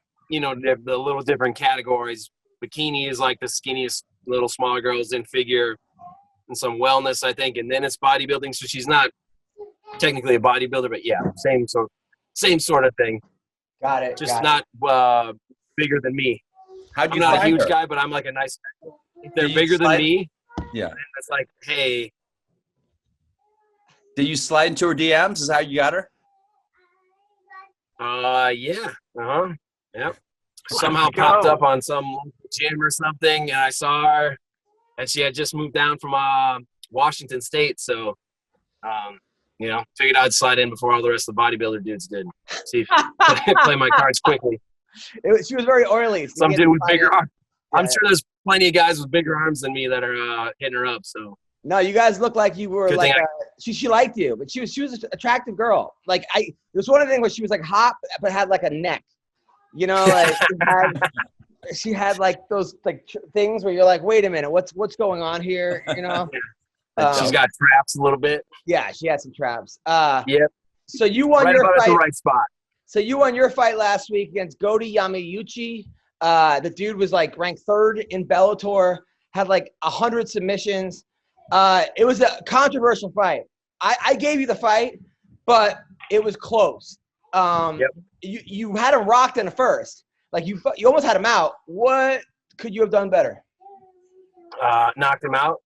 little different categories. Bikini is the skinniest little smaller girls, in figure and some wellness, I think. And then it's bodybuilding. So she's not technically a bodybuilder, but same sort of thing. Got it. Just not bigger than me. How'd you I'm not a find huge her? guy, but I'm a nice guy. If they're bigger than me, yeah, it's hey. Did you slide into her DMs? Is that how you got her? Yeah. Uh-huh. Yep. Somehow popped up on some gym or something, and I saw her, and she had just moved down from Washington State. So, figured I'd slide in before all the rest of the bodybuilder dudes did. See if play my cards quickly. She was very oily. So some dude with bigger arms. I'm sure there's plenty of guys with bigger arms than me that are hitting her up. So. No, you guys look like you were she liked you, but she was an attractive girl. Like it was one of the things where she was like hot, but had like a neck. You know, like she had like those like things where you're like, wait a minute, what's going on here? You know, she's got traps a little bit. Yeah, she had some traps. Yep. So you won your fight. At the right spot. So you won your fight last week against Gotti Yamauchi. The dude was like ranked 3rd in Bellator, had like 100 submissions. It was a controversial fight. I gave you the fight, but it was close. You had him rocked in the first. Like you almost had him out. What could you have done better? Knocked him out.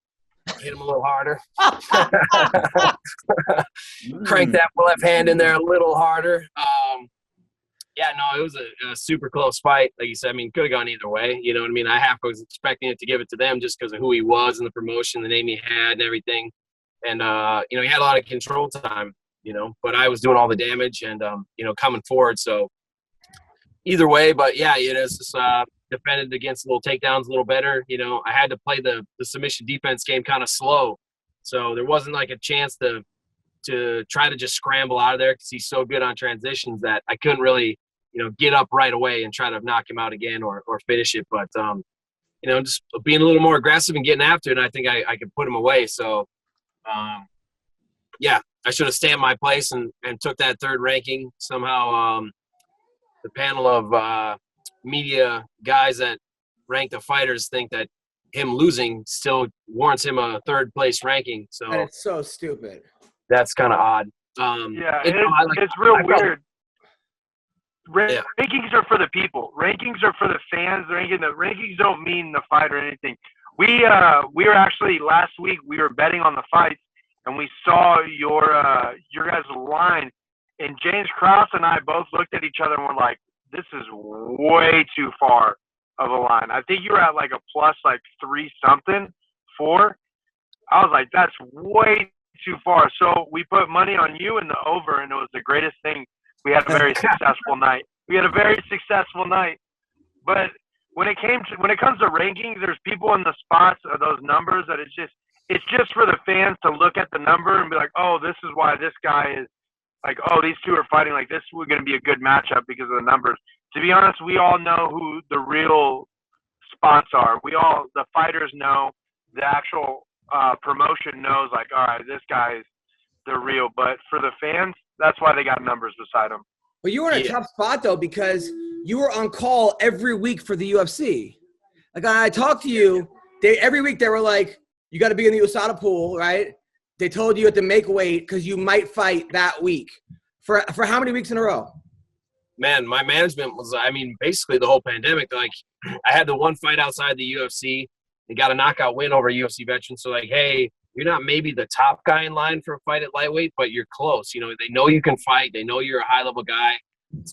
Hit him a little harder. Crank that left hand in there a little harder. It was a super close fight. Like you said, I mean, could have gone either way. You know what I mean? I half was expecting it to give it to them just because of who he was and the promotion, the name he had and everything. And, he had a lot of control time, but I was doing all the damage and, coming forward. So either way, but yeah, it's just defended against little takedowns a little better. I had to play the submission defense game kind of slow. So there wasn't like a chance to try to just scramble out of there because he's so good on transitions that I couldn't really, get up right away and try to knock him out again or finish it. But, just being a little more aggressive and getting after it, and I think I could put him away. So, I should have stayed in my place and took that 3rd ranking. Somehow the panel of media guys that rank the fighters think that him losing still warrants him a 3rd place ranking. So and it's so stupid. That's kind of odd. It's real weird. Rankings are for the people. Rankings are for the fans. The rankings don't mean the fight or anything. We were actually last week. We were betting on the fights, and we saw your guys' line. And James Krause and I both looked at each other and were like, "This is way too far of a line." I think you were at like a plus like 3 something, 4. I was like, "That's way too far." So we put money on you in the over, and it was the greatest thing. We had a very successful night. But when it comes to rankings, there's people in the spots of those numbers that it's just for the fans to look at the number and be like, oh, this is why this guy is like, oh, these two are fighting like this. We're going to be a good matchup because of the numbers. To be honest, we all know who the real spots are. The fighters know, the actual promotion knows, like, all right, this guy is the real. But for the fans, that's why they got numbers beside them. Well, you were in a tough spot, though, because you were on call every week for the UFC. Like, I talked to you, every week they were like, you got to be in the USADA pool, right? They told you at the make weight because you might fight that week. For how many weeks in a row? Man, my management was, basically the whole pandemic. Like, I had the one fight outside the UFC. They got a knockout win over a UFC veteran. So, like, hey, you're not maybe the top guy in line for a fight at lightweight, but you're close. They know you can fight. They know you're a high-level guy.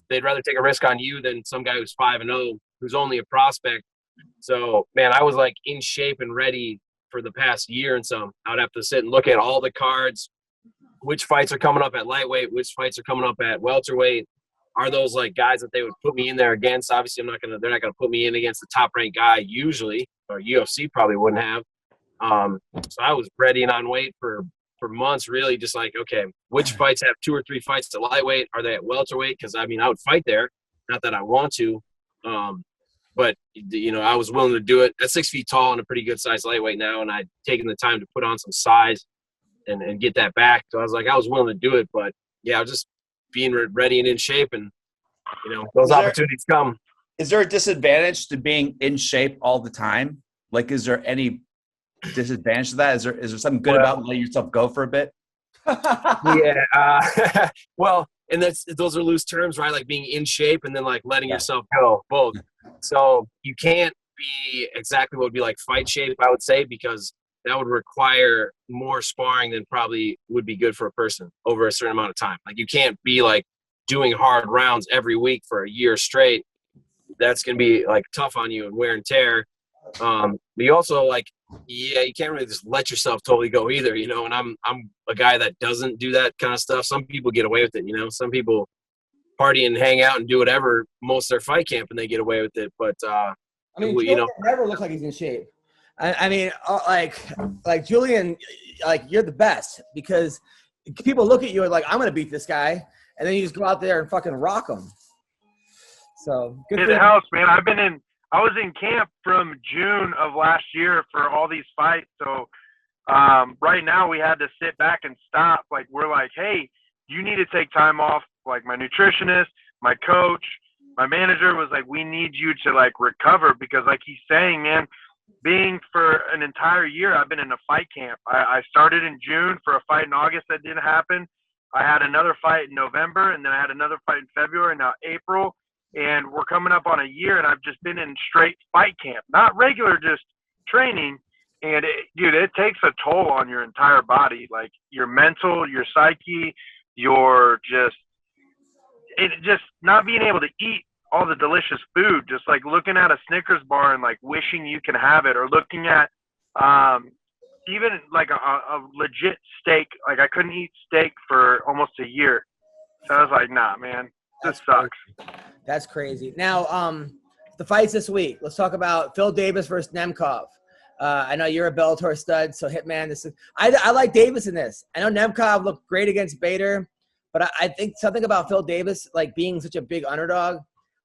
They'd rather take a risk on you than some guy who's 5-0, who's only a prospect. So, man, I was, like, in shape and ready for the past year and some. I would have to sit and look at all the cards, which fights are coming up at lightweight, which fights are coming up at welterweight. Are those, like, guys that they would put me in there against? Obviously, they're not going to put me in against the top-ranked guy usually, or UFC probably wouldn't have. So I was ready and on weight for months, really just like, okay, which fights have 2 or 3 fights to lightweight? Are they at welterweight? Because, I would fight there. Not that I want to. But, I was willing to do it. At 6 feet tall and a pretty good-sized lightweight now, and I'd taken the time to put on some size and get that back. So I was willing to do it. But, yeah, I was just being ready and in shape, and, those opportunities come. Is there a disadvantage to being in shape all the time? Like, is there any disadvantage to that? Is there something good about letting yourself go for a bit? Yeah. Well, and those are loose terms, right? Like being in shape and then like letting yourself go, both. So you can't be exactly what would be like fight shape, I would say, because that would require more sparring than probably would be good for a person over a certain amount of time. Like you can't be like doing hard rounds every week for a year straight that's going to be like tough on you and wear and tear. But you also you can't really just let yourself totally go either, and I'm a guy that doesn't do that kind of stuff. Some people get away with it, some people party and hang out and do whatever most of their fight camp and they get away with it. But Julian never looks like he's in shape. I mean, like Julian, you're the best, because people look at you and I'm going to beat this guy. And then you just go out there and fucking rock him. So good. It helps, man. I was in camp from June of last year for all these fights. So right now we had to sit back and stop. We're like, hey, you need to take time off. My nutritionist, my coach, my manager was like, we need you to recover, because he's saying, man, being for an entire year, I've been in a fight camp. I started in June for a fight in August that didn't happen. I had another fight in November, and then I had another fight in February, now April, and we're coming up on a year, and I've just been in straight fight camp, not regular, just training. And it takes a toll on your entire body, your mental, your psyche, your just not being able to eat all the delicious food, just looking at a Snickers bar and wishing you can have it, or looking at even a legit steak. I couldn't eat steak for almost a year. So I was like, nah, man, this sucks. That's crazy. Now, the fights this week. Let's talk about Phil Davis versus Nemkov. I know you're a Bellator stud, so Hitman, I like Davis in this. I know Nemkov looked great against Bader, but I think something about Phil Davis, being such a big underdog,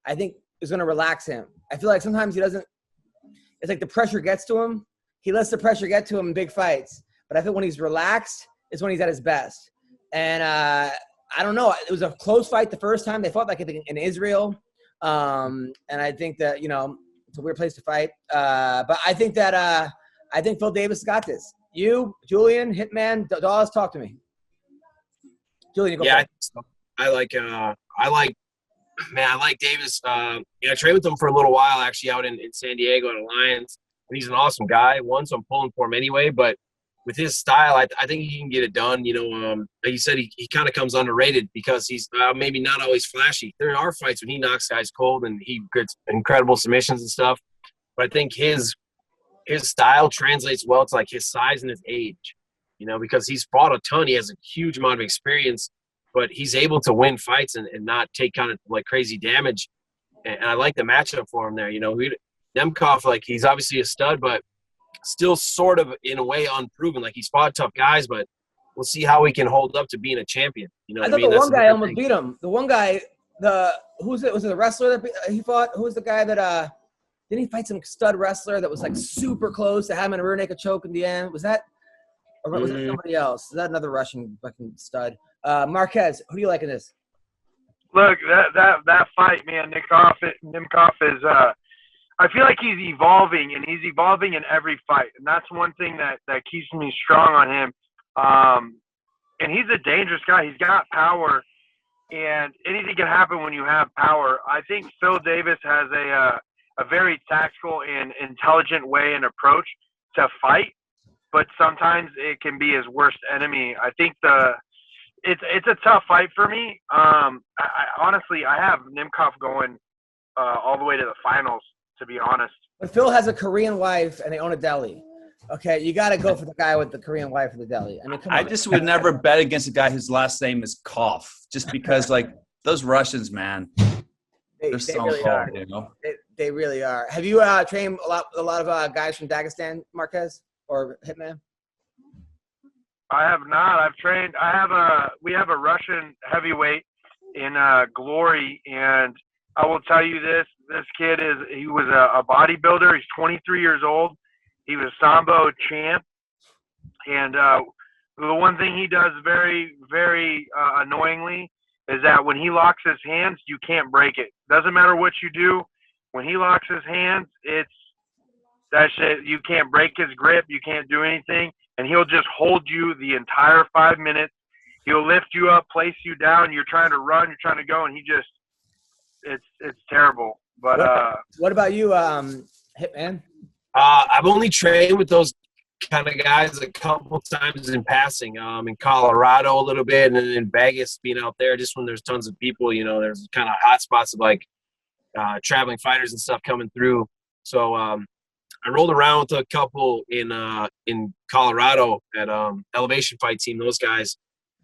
I think is going to relax him. I feel like sometimes he doesn't – it's the pressure gets to him. He lets the pressure get to him in big fights. But I think when he's relaxed is when he's at his best. And I don't know. It was a close fight the first time. They fought in Israel. And I think that, it's a weird place to fight. But I think that I think Phil Davis got this. You, Julian, Hitman, Dawes, talk to me. Julian, you go first. I like Davis. I trained with him for a little while, actually, out in San Diego at Alliance. And he's an awesome guy. So I'm pulling for him anyway. But with his style, I think he can get it done. Like you said, he kind of comes underrated because he's maybe not always flashy. There are fights when he knocks guys cold and he gets incredible submissions and stuff. But I think his style translates well to his size and his age, because he's fought a ton. He has a huge amount of experience, but he's able to win fights and not take kind of crazy damage. And I like the matchup for him there. Nemkov, he's obviously a stud, but still sort of in a way unproven. He's fought tough guys, but we'll see how he can hold up to being a champion. I thought the one guy almost beat him. The one guy, was it the wrestler that he fought? Who was the guy that didn't he fight some stud wrestler that was super close to having a rear naked choke in the end? Was that, or was it somebody else? Is that another Russian fucking stud? Marquez, who do you like in this? Look, that fight, man, Nemkov is I feel like he's evolving, and he's evolving in every fight. And that's one thing that keeps me strong on him. And he's a dangerous guy. He's got power, and anything can happen when you have power. I think Phil Davis has a very tactical and intelligent way and approach to fight, but sometimes it can be his worst enemy. I think it's a tough fight for me. I honestly have Nemkov going all the way to the finals, to be honest. But Phil has a Korean wife and they own a deli. Okay, you got to go for the guy with the Korean wife and the deli. I mean, come on. I just would never bet against a guy whose last name is Koff, just because those Russians, man, they're so really cold, They really are. Have you trained a lot of guys from Dagestan, Marquez or Hitman? I have not. We have a Russian heavyweight in Glory, and I will tell you this kid he was a bodybuilder. He's 23 years old. He was Sambo champ. And the one thing he does very, very annoyingly is that when he locks his hands, you can't break it. Doesn't matter what you do. When he locks his hands, that shit, you can't break his grip. You can't do anything. And he'll just hold you the entire 5 minutes. He'll lift you up, place you down. You're trying to run. You're trying to go. And he just it's terrible. But what about you, Hitman? I've only trained with those kind of guys a couple times in passing. In Colorado a little bit, and then in Vegas, being out there just when there's tons of people. There's kind of hot spots of traveling fighters and stuff coming through. So I rolled around with a couple in Colorado at Elevation Fight Team. Those guys,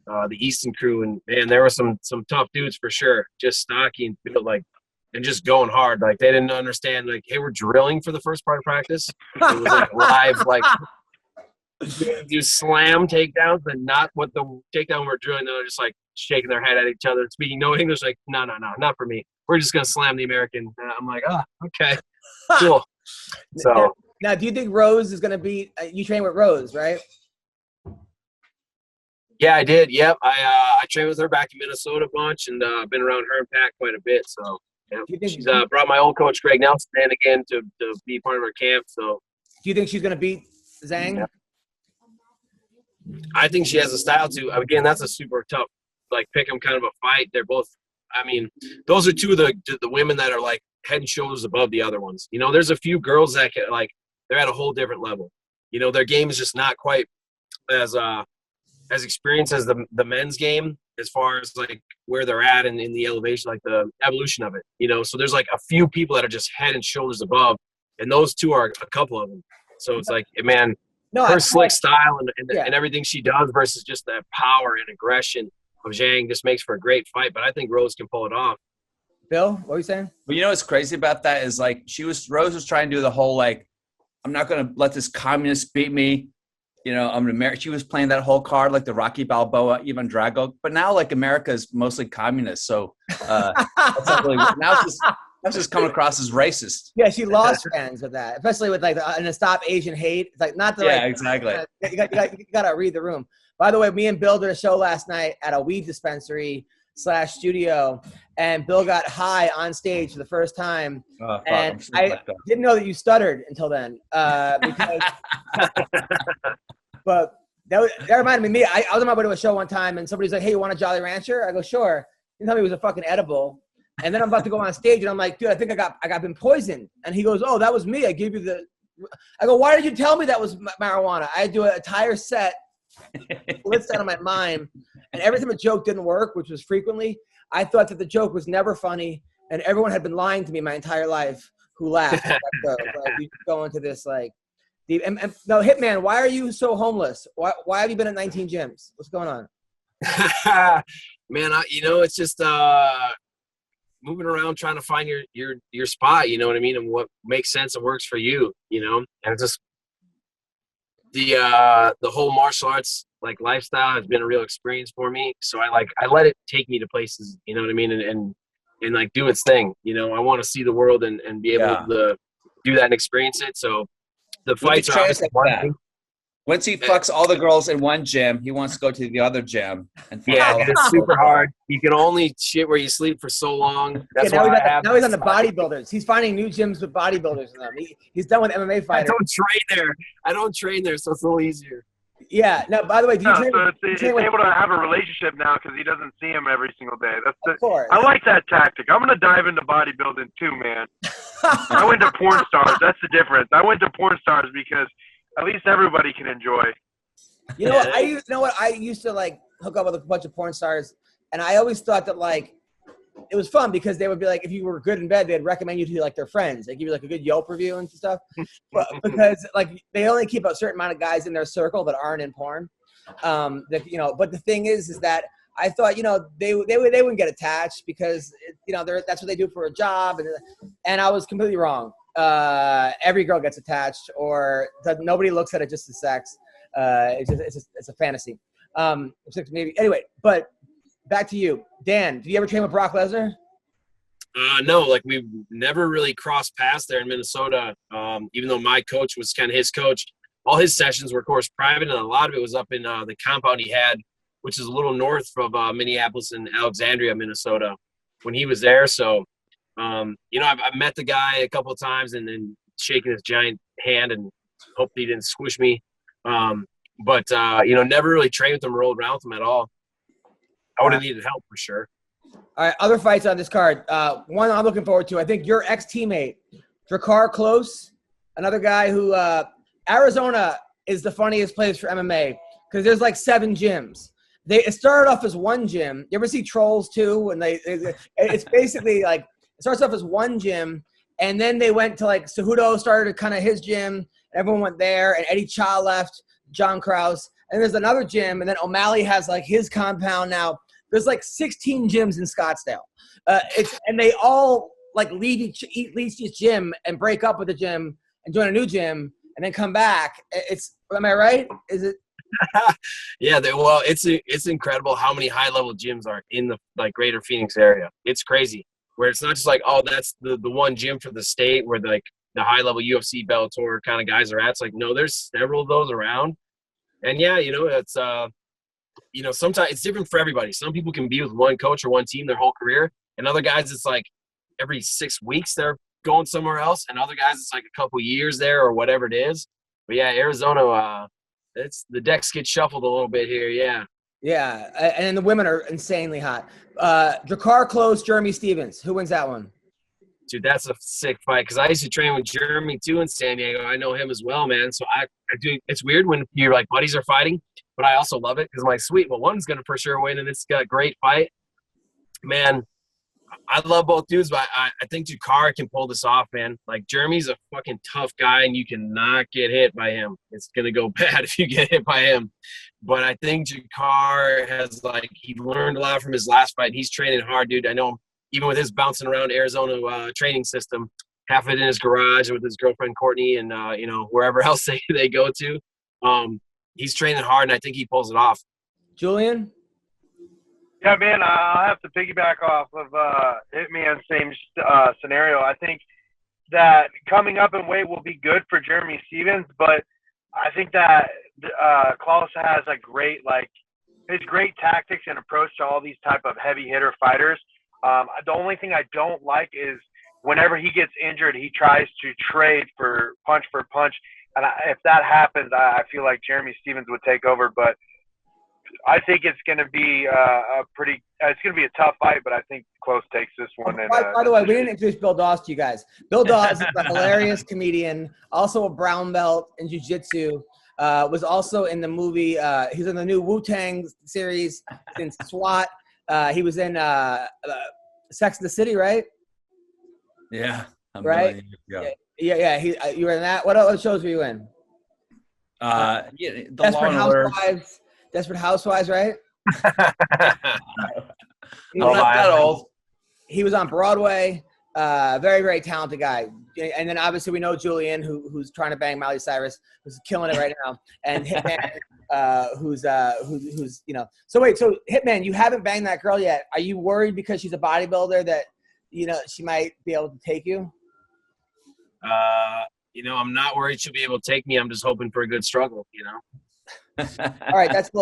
the Easton crew, and man, there were some tough dudes for sure. Just stocky and built and just going hard. Like they didn't understand. Like, hey, we're drilling for the first part of practice. It was like live, like do slam takedowns, and not what the takedown we're drilling. They're just like shaking their head at each other, speaking no English. Like, no, not for me. We're just gonna slam the American. And I'm like, oh, okay, cool. So now, do you think Rose is gonna beat? You train with Rose, right? Yeah, I did. Yep, I trained with her back in Minnesota a bunch, and been around her and Pat quite a bit. So yeah, she's brought my old coach Greg Nelson in again to be part of her camp. So do you think she's gonna beat Zhang? Yeah. I think she has a style to. Again, that's a super tough, like, pick 'em kind of a fight. They're both. I mean, those are two of the women that are like head and shoulders above the other ones. You know, there's a few girls that can, like, they're at a whole different level. You know, their game is just not quite as experienced as the men's game as far as like where they're at in the elevation, like the evolution of it. You know, so there's like a few people that are just head and shoulders above, and those two are a couple of them. So it's like, man. No, her slick style and everything she does versus just that power and aggression of Zhang just makes for a great fight. But I think Rose can pull it off. Bill, what are you saying? But you know what's crazy about that is, like, Rose was trying to do the whole, like, I'm not going to let this communist beat me. You know, I'm an American. She was playing that whole card like the Rocky Balboa, Ivan Drago. But now, like, America is mostly communist. So that's not really, now it's just coming across as racist. Yeah, she lost fans with that, especially with like and to stop Asian hate. It's like not the exactly. You got to read the room. By the way, me and Bill did a show last night at a weed dispensary / studio, and Bill got high on stage for the first time. Oh, fuck, and I didn't know that you stuttered until then. Because, but that reminded me. I was on my way to a show one time, and somebody's like, "Hey, you want a Jolly Rancher?" I go, "Sure." He told me it was a fucking edible. And then I'm about to go on stage, and I'm like, dude, I think I got been poisoned. And he goes, oh, that was me. I gave you the – I go, why did you tell me that was marijuana? I do an entire set, blitz out of my mind. And every time a joke didn't work, which was frequently, I thought that the joke was never funny, and everyone had been lying to me my entire life who laughed. Like, you go into this, like – no, Hitman, why are you so homeless? Why have you been at 19 gyms? What's going on? Man, it's just moving around trying to find your spot, you know what I mean, and what makes sense and works for you, you know. And it's just the whole martial arts like lifestyle has been a real experience for me. So I let it take me to places, you know what I mean, and like do its thing. You know, I want to see the world and be able to do that and experience it. So the fights are obviously one thing. Once he fucks all the girls in one gym, he wants to go to the other gym. And it's super hard. You can only shit where you sleep for so long. That's why now he's on the bodybuilders. He's finding new gyms with bodybuilders in them. He's done with MMA fighters. I don't train there, so it's a little easier. Yeah. Now, by the way, do you train? So he's able to have a relationship now because he doesn't see him every single day. Of course. I like that tactic. I'm going to dive into bodybuilding too, man. I went to porn stars. That's the difference. I went to porn stars because at least everybody can enjoy. You know what? I used to like hook up with a bunch of porn stars, and I always thought that like it was fun because they would be like, if you were good in bed, they'd recommend you to like their friends. They give you like a good Yelp review and stuff. But because like they only keep a certain amount of guys in their circle that aren't in porn. But the thing is that I thought, they wouldn't get attached because that's what they do for a job, and I was completely wrong. Every girl gets attached, or nobody looks at it just as sex. It's a fantasy. Maybe anyway, but back to you, Dan. Did you ever train with Brock Lesnar? No, like we've never really crossed paths there in Minnesota. Even though my coach was kind of his coach, all his sessions were, of course, private, and a lot of it was up in the compound he had, which is a little north of Minneapolis and Alexandria, Minnesota, when he was there. So, I've met the guy a couple of times and then shaking his giant hand and hope he didn't squish me. But never really trained with him or rolled around with him at all. I would have needed help for sure. All right, other fights on this card. One I'm looking forward to. I think your ex-teammate, Drakkar Klose, another guy who Arizona is the funniest place for MMA because there's like 7 gyms. It started off as one gym. You ever see Trolls 2? And it's basically like It starts off as one gym, and then they went to like Cejudo started kind of his gym. Everyone went there, and Eddie Cha left, John Krause, and there's another gym, and then O'Malley has like his compound now. There's like 16 gyms in Scottsdale, and they all like leave each gym and break up with the gym and join a new gym and then come back. Am I right? Is it? Yeah, it's incredible how many high-level gyms are in the like greater Phoenix area. It's crazy. Where it's not just like, oh, that's the one gym for the state where like the high-level UFC, Bellator kind of guys are at. It's like, no, there's several of those around. And yeah, it's sometimes it's different for everybody. Some people can be with one coach or one team their whole career, and other guys it's like every 6 weeks they're going somewhere else, and other guys it's like a couple years there or whatever it is. But yeah, Arizona, it's the decks get shuffled a little bit here. Yeah. Yeah, and then the women are insanely hot. Drakkar Close, Jeremy Stevens. Who wins that one? Dude, that's a sick fight because I used to train with Jeremy too in San Diego. I know him as well, man. So I do. It's weird when your like buddies are fighting, but I also love it because I'm like, sweet. Well, one's gonna for sure win, and it's got a great fight. Man, I love both dudes, but I think Drakkar can pull this off, man. Like Jeremy's a fucking tough guy, and you cannot get hit by him. It's gonna go bad if you get hit by him. But I think Drakkar has he learned a lot from his last fight. He's training hard, dude. I know him. Even with his bouncing around Arizona training system, half of it in his garage with his girlfriend Courtney and wherever else they go to. He's training hard, and I think he pulls it off. Julian? Yeah, man, I'll have to piggyback off of Hitman's same scenario. I think that coming up in weight will be good for Jeremy Stevens, but I think that Klaus has a his great tactics and approach to all these type of heavy hitter fighters. The only thing I don't like is whenever he gets injured, he tries to trade for punch. And if that happens, I feel like Jeremy Stevens would take over. But I think it's going to be it's going to be a tough fight, but I think Close takes this one. By the way, we didn't introduce Bill Dawes to you guys. Bill Dawes is a hilarious comedian, also a brown belt in jiu-jitsu. Was also in the movie. He's in the new Wu-Tang series since SWAT. He was in Sex and the City, right? Yeah. Right? Yeah. You were in that? What other shows were you in? Desperate Housewives, right? Not that old. He was on Broadway. Very, very talented guy. And then obviously we know Julian, who's trying to bang Miley Cyrus, who's killing it right now, and Hitman, who's So wait, so Hitman, you haven't banged that girl yet. Are you worried because she's a bodybuilder that she might be able to take you? I'm not worried she'll be able to take me. I'm just hoping for a good struggle. All right, that's a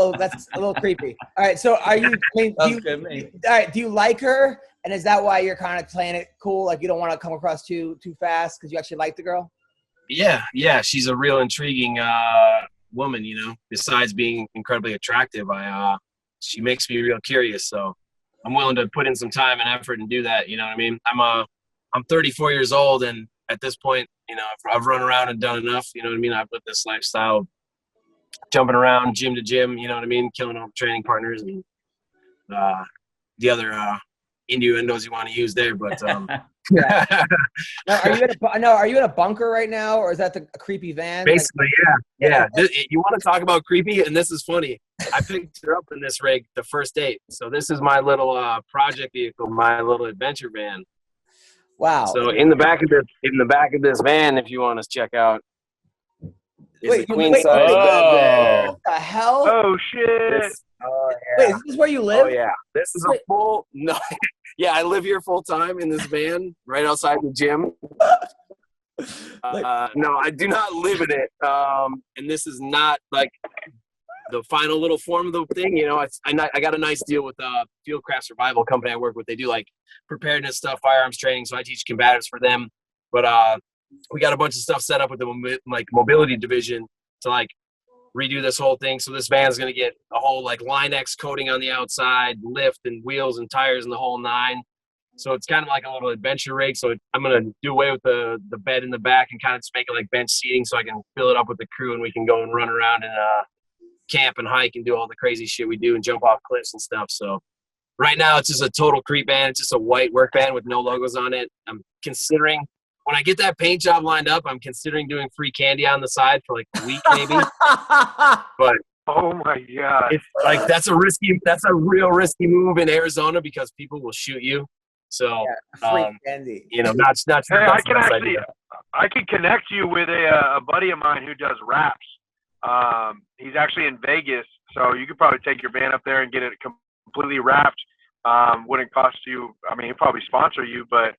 little creepy. All right, so do you like her? And is that why you're kind of playing it cool? Like you don't want to come across too fast because you actually like the girl? Yeah. She's a real intriguing woman, besides being incredibly attractive. She makes me real curious. So I'm willing to put in some time and effort and do that. You know what I mean? I'm 34 years old. And at this point, I've run around and done enough. You know what I mean? I've lived this lifestyle, jumping around gym to gym, you know what I mean? Killing all the training partners and the other innuendos you want to use there, but yeah. Are you in a bunker right now, or is that a creepy van? Basically, yeah. You want to talk about creepy, and this is funny. I picked her up in this rig the first date, so this is my little project vehicle, my little adventure van. Wow. So in the back of this van, if you want to check out, is the queen size bed there. What the hell? Oh shit! Wait, is this where you live? Oh yeah, this is a full. No, yeah, I live here full time in this van right outside the gym. No, I do not live in it. And this is not like the final little form of the thing. I got a nice deal with Fieldcraft Survival company I work with. They do like preparedness stuff, firearms training, so I teach combatives for them. But we got a bunch of stuff set up with the mobility division to redo this whole thing. So this van's going to get a whole Line X coating on the outside, lift and wheels and tires and the whole nine. So it's kind of like a little adventure rig. So I'm going to do away with the bed in the back and kind of just make it like bench seating so I can fill it up with the crew and we can go and run around and camp and hike and do all the crazy shit we do and jump off cliffs and stuff. So right now it's just a total creep band. It's just a white work band with no logos on it. I'm considering when I get that paint job lined up, I'm considering doing free candy on the side for like a week maybe. But oh my God, it's like that's a real risky move in Arizona because people will shoot you. So free candy. Not sure. Hey, I can connect you with a buddy of mine who does wraps. He's actually in Vegas, so you could probably take your van up there and get it completely wrapped. Wouldn't cost you. I mean, he'd probably sponsor you, but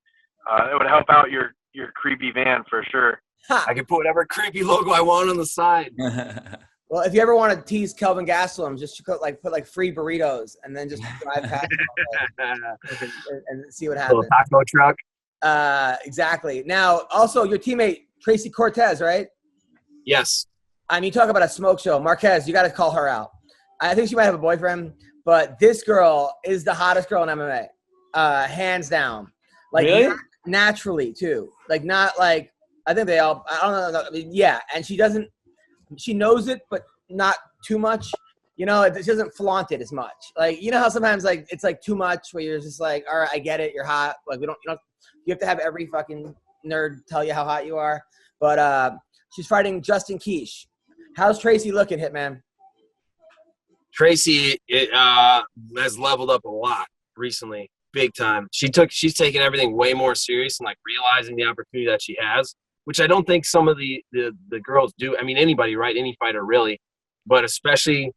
it would help out your creepy van for sure. I can put whatever creepy logo I want on the side. Well, if you ever want to tease Kelvin Gastelum, just put free burritos and then just drive past and see what happens. Little taco truck. Exactly. Now, also your teammate Tracy Cortez, right? Yes. I mean, you talk about a smoke show. Marquez, you got to call her out. I think she might have a boyfriend, but this girl is the hottest girl in MMA, hands down. Like really? Naturally too. Like not like I think they all. I don't know. I mean, yeah, and she doesn't. She knows it, but not too much. She doesn't flaunt it as much. Like how sometimes like it's like too much where you're just like, all right, I get it, you're hot. Like you have to have every fucking nerd tell you how hot you are. But she's fighting Justin Quiche. How's Tracy looking, Hitman? Tracy has leveled up a lot recently, big time. She's taken everything way more serious and like realizing the opportunity that she has, which I don't think some of the girls do. I mean, anybody, right? Any fighter really, but especially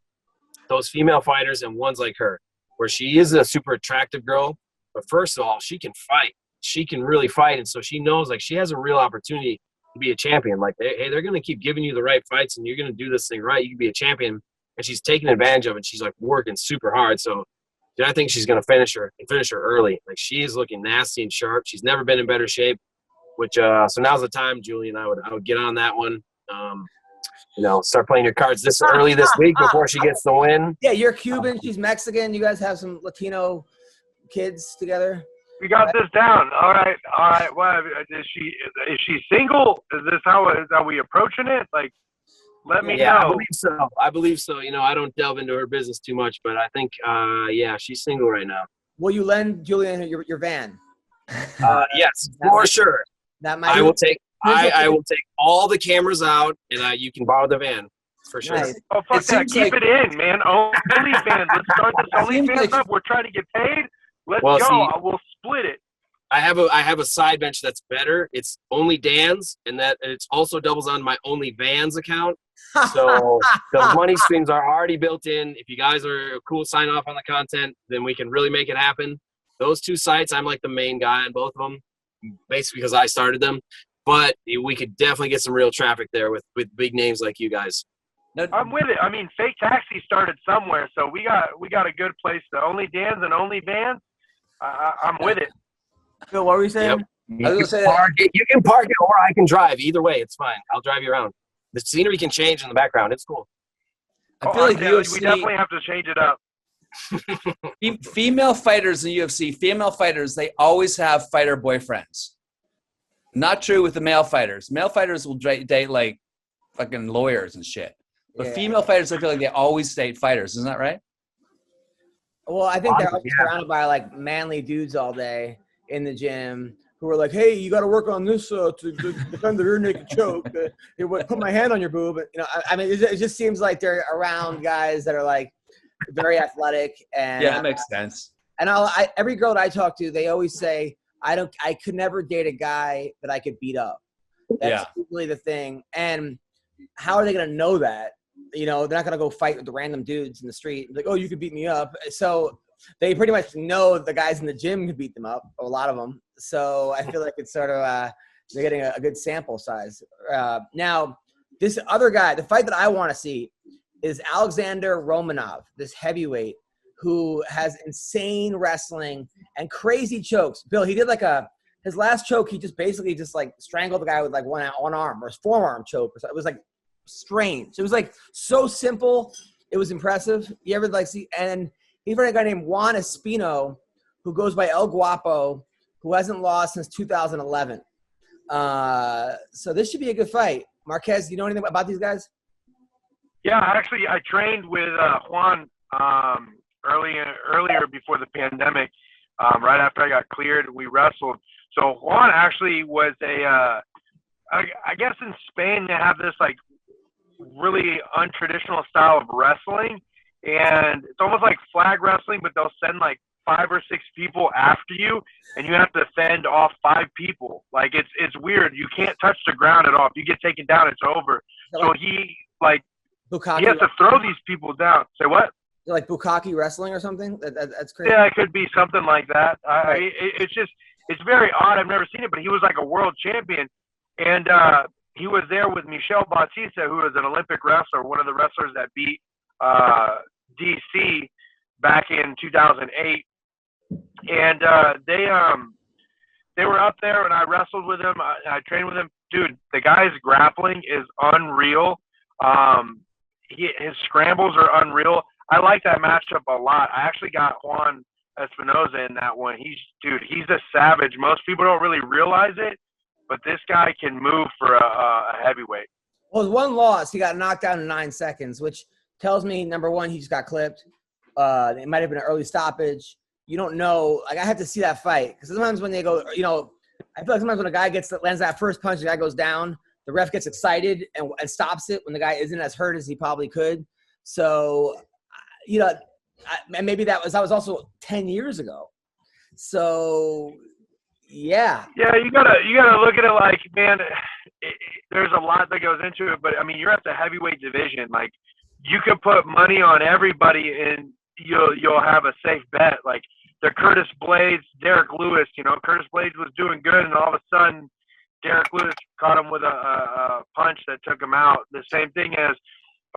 those female fighters and ones like her, where she is a super attractive girl. But first of all, she can fight. She can really fight, and so she knows like she has a real opportunity to be a champion. Like, hey, they're going to keep giving you the right fights, and you're going to do this thing right. You can be a champion. And she's taking advantage of it. She's like working super hard. So I think she's going to finish her early. Like she is looking nasty and sharp. She's never been in better shape, which, so now's the time, Julian, I would get on that one. Start playing your cards this early this week before she gets the win. Yeah. You're Cuban. She's Mexican. You guys have some Latino kids together. We got this down. All right. Well, is she single? Is this how we approaching it? Like, let me know. I believe so. I don't delve into her business too much, but I think, she's single right now. Will you lend Julian your van? Yes, for sure. That might. I will take all the cameras out, and you can borrow the van for sure. Nice. Oh, fuck that. Keep it in, man. OnlyFans. Let's start this OnlyFans up. We're trying to get paid. Let's go. We'll split it. I have a side bench that's better. It's Only Dan's, and that it's also doubles on my Only Vans account. So the money streams are already built in. If you guys are cool, sign off on the content, then we can really make it happen. Those two sites, I'm like the main guy on both of them, basically because I started them. But we could definitely get some real traffic there with big names like you guys. I'm with it. I mean, Fake Taxi started somewhere, so we got a good place. The Only Dan's and Only Vans. I'm with it. Phil, what were you saying? Yep. You can park it, or I can drive. Either way, it's fine. I'll drive you around. The scenery can change in the background. It's cool. I feel like we definitely have to change it up. Female fighters in UFC, they always have fighter boyfriends. Not true with the male fighters. Male fighters will date like fucking lawyers and shit. But female fighters, I feel like they always date fighters. Isn't that right? Well, I think they're always surrounded by like manly dudes all day in the gym who are like, hey, you got to work on this to defend the rear naked choke. Put my hand on your boob. I mean, it just seems like they're around guys that are like very athletic. And yeah, that makes sense. And every girl that I talk to, they always say, I could never date a guy that I could beat up. That's usually the thing. And how are they going to know that? They're not going to go fight with the random dudes in the street. Like, oh, you could beat me up. So they pretty much know the guys in the gym can beat them up, a lot of them. So I feel like it's sort of they're getting a good sample size. Now, this other guy, the fight that I want to see is Alexander Romanov, this heavyweight who has insane wrestling and crazy chokes. Bill, he did his last choke, he just basically like strangled the guy with like one arm, or his forearm choke. It was like strange. It was like so simple. It was impressive. You ever see, and he's got a guy named Juan Espino who goes by El Guapo, who hasn't lost since 2011. So this should be a good fight. Marquez, do you know anything about these guys? Yeah, actually, I trained with Juan earlier before the pandemic, right after I got cleared, we wrestled. So Juan actually was I guess in Spain they have this like really untraditional style of wrestling, and it's almost like flag wrestling, but they'll send like 5 or 6 people after you, and you have to fend off 5 people. Like it's weird. You can't touch the ground at all. If you get taken down, it's over. So he has to throw these people down. Say what? Like bukkake wrestling or something? That's crazy. Yeah, it could be something like that. It's very odd. I've never seen it, but he was like a world champion, and he was there with Michel Bautista, who was an Olympic wrestler, one of the wrestlers that beat DC back in 2008. And they were up there, and I wrestled with him. I trained with him. Dude, the guy's grappling is unreal. His scrambles are unreal. I like that matchup a lot. I actually got Juan Espinoza in that one. He's a savage. Most people don't really realize it, but this guy can move for a heavyweight. Well, his one loss, he got knocked down in 9 seconds, which tells me, number one, he just got clipped. It might have been an early stoppage. You don't know. Like, I have to see that fight. Because sometimes when they go, I feel like sometimes when a guy lands that first punch, the guy goes down, the ref gets excited and stops it when the guy isn't as hurt as he probably could. So, and maybe that was also 10 years ago. So, yeah. Yeah, you gotta look at it like, man, there's a lot that goes into it. But, I mean, you're at the heavyweight division. Like, you could put money on everybody and you'll have a safe bet. Like the Curtis Blades, Derek Lewis, Curtis Blades was doing good, and all of a sudden Derek Lewis caught him with a punch that took him out. The same thing as,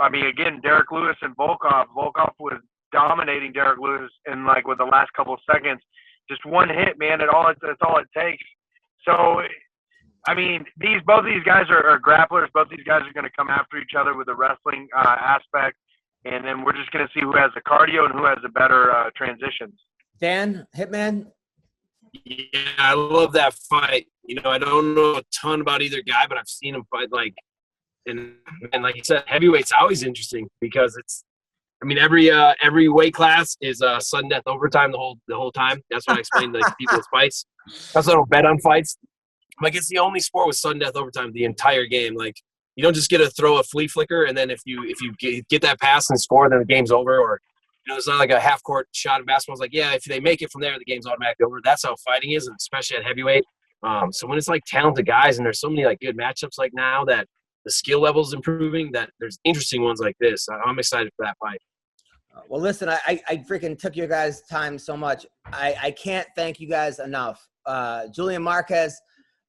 again, Derek Lewis and Volkov. Volkov was dominating Derek Lewis in with the last couple of seconds. Just one hit, man. That's all it takes. So, both of these guys are grapplers. Both these guys are going to come after each other with the wrestling aspect. And then we're just going to see who has the cardio and who has the better transitions. Dan, Hitman? Yeah, I love that fight. I don't know a ton about either guy, but I've seen him fight and like you said, heavyweight's always interesting because it's, every weight class is sudden death overtime the whole time. That's what I explained to people's fights. That's why I don't bet on fights. It's the only sport with sudden death overtime the entire game. You don't just get to throw a flea flicker, and then if you get that pass and score, then the game's over. Or it's not like a half court shot in basketball. It's if they make it from there, the game's automatically over. That's how fighting is, and especially at heavyweight. So when it's talented guys, and there's so many good matchups now that the skill level is improving, that there's interesting ones like this. I'm excited for that fight. Well, listen, I freaking took your guys' time so much. I can't thank you guys enough. Julian Marquez,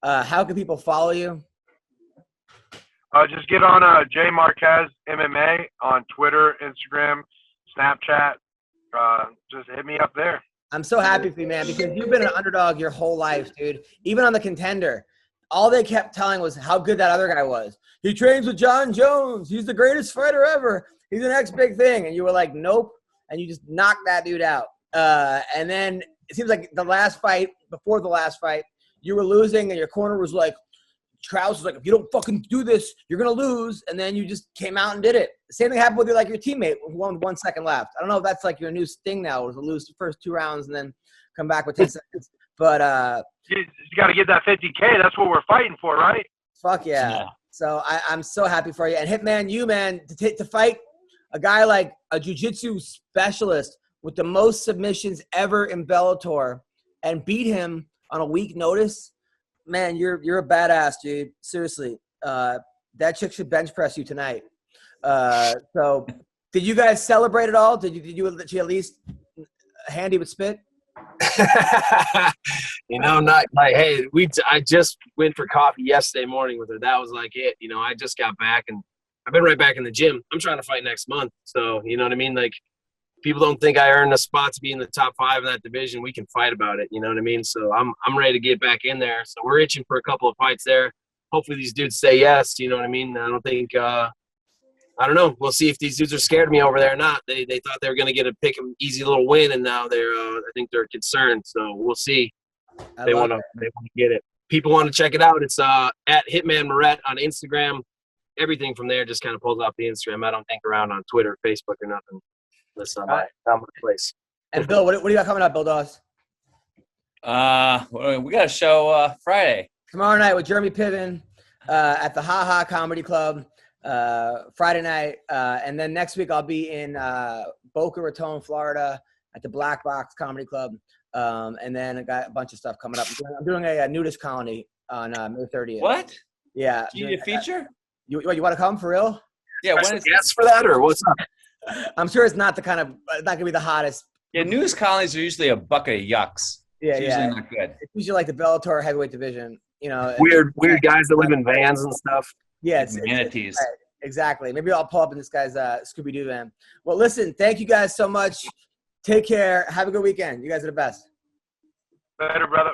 how can people follow you? Just get on J Marquez MMA on Twitter, Instagram, Snapchat. Just hit me up there. I'm so happy for you, man, because you've been an underdog your whole life, dude. Even on the Contender, all they kept telling was how good that other guy was. He trains with John Jones. He's the greatest fighter ever. He's the next big thing. And you were like, nope. And you just knocked that dude out. And then it seems like before the last fight, you were losing and your corner was like, Krause was like, if you don't fucking do this, you're going to lose. And then you just came out and did it. The same thing happened with your teammate with 1 second left. I don't know if that's your new thing now, was to lose the first 2 rounds and then come back with 10 seconds. But you got to get that $50K. That's what we're fighting for, right? Fuck yeah. So I'm so happy for you. And Hitman, you, man, to fight a guy like a jiu-jitsu specialist with the most submissions ever in Bellator and beat him on a week notice, man, you're a badass, dude. Seriously. That chick should bench press you tonight. So did you guys celebrate at all? Did you at least handy with spit? Not hey, I just went for coffee yesterday morning with her. That was it. I just got back and I've been right back in the gym. I'm trying to fight next month. So, you know what I mean? People don't think I earned a spot to be in the top 5 in that division. We can fight about it. You know what I mean? So I'm ready to get back in there. So we're itching for a couple of fights there. Hopefully these dudes say yes. You know what I mean? I don't think, I don't know. We'll see if these dudes are scared of me over there or not. They thought they were going to get a pick 'em easy little win, and now I think they're concerned. So we'll see. They want to get it. People want to check it out. It's at Hitman Moret on Instagram. Everything from there just kind of pulls off the Instagram. I don't think around on Twitter, Facebook, or nothing. That's not my place. And Bill, what do you got coming up, Bill Dawes? We got a show Friday. Tomorrow night with Jeremy Piven at the Ha Ha Comedy Club. Friday night. And then next week I'll be in Boca Raton, Florida at the Black Box Comedy Club. And then I got a bunch of stuff coming up. I'm doing a nudist colony on May 30th. What? Yeah. Do you need a feature? You want to come for real? Yeah. When is guests for that, or what's up? I'm sure it's not not gonna be the hottest. Yeah, nudist colonies are usually a bucket of yucks. Yeah, it's usually not good. It's usually like the Bellator heavyweight division. You know, Weird guys that live in vans and stuff. Yeah, manatees. Right, exactly. Maybe I'll pull up in this guy's Scooby-Doo van. Well, listen, thank you guys so much. Take care. Have a good weekend. You guys are the best. Later, brother.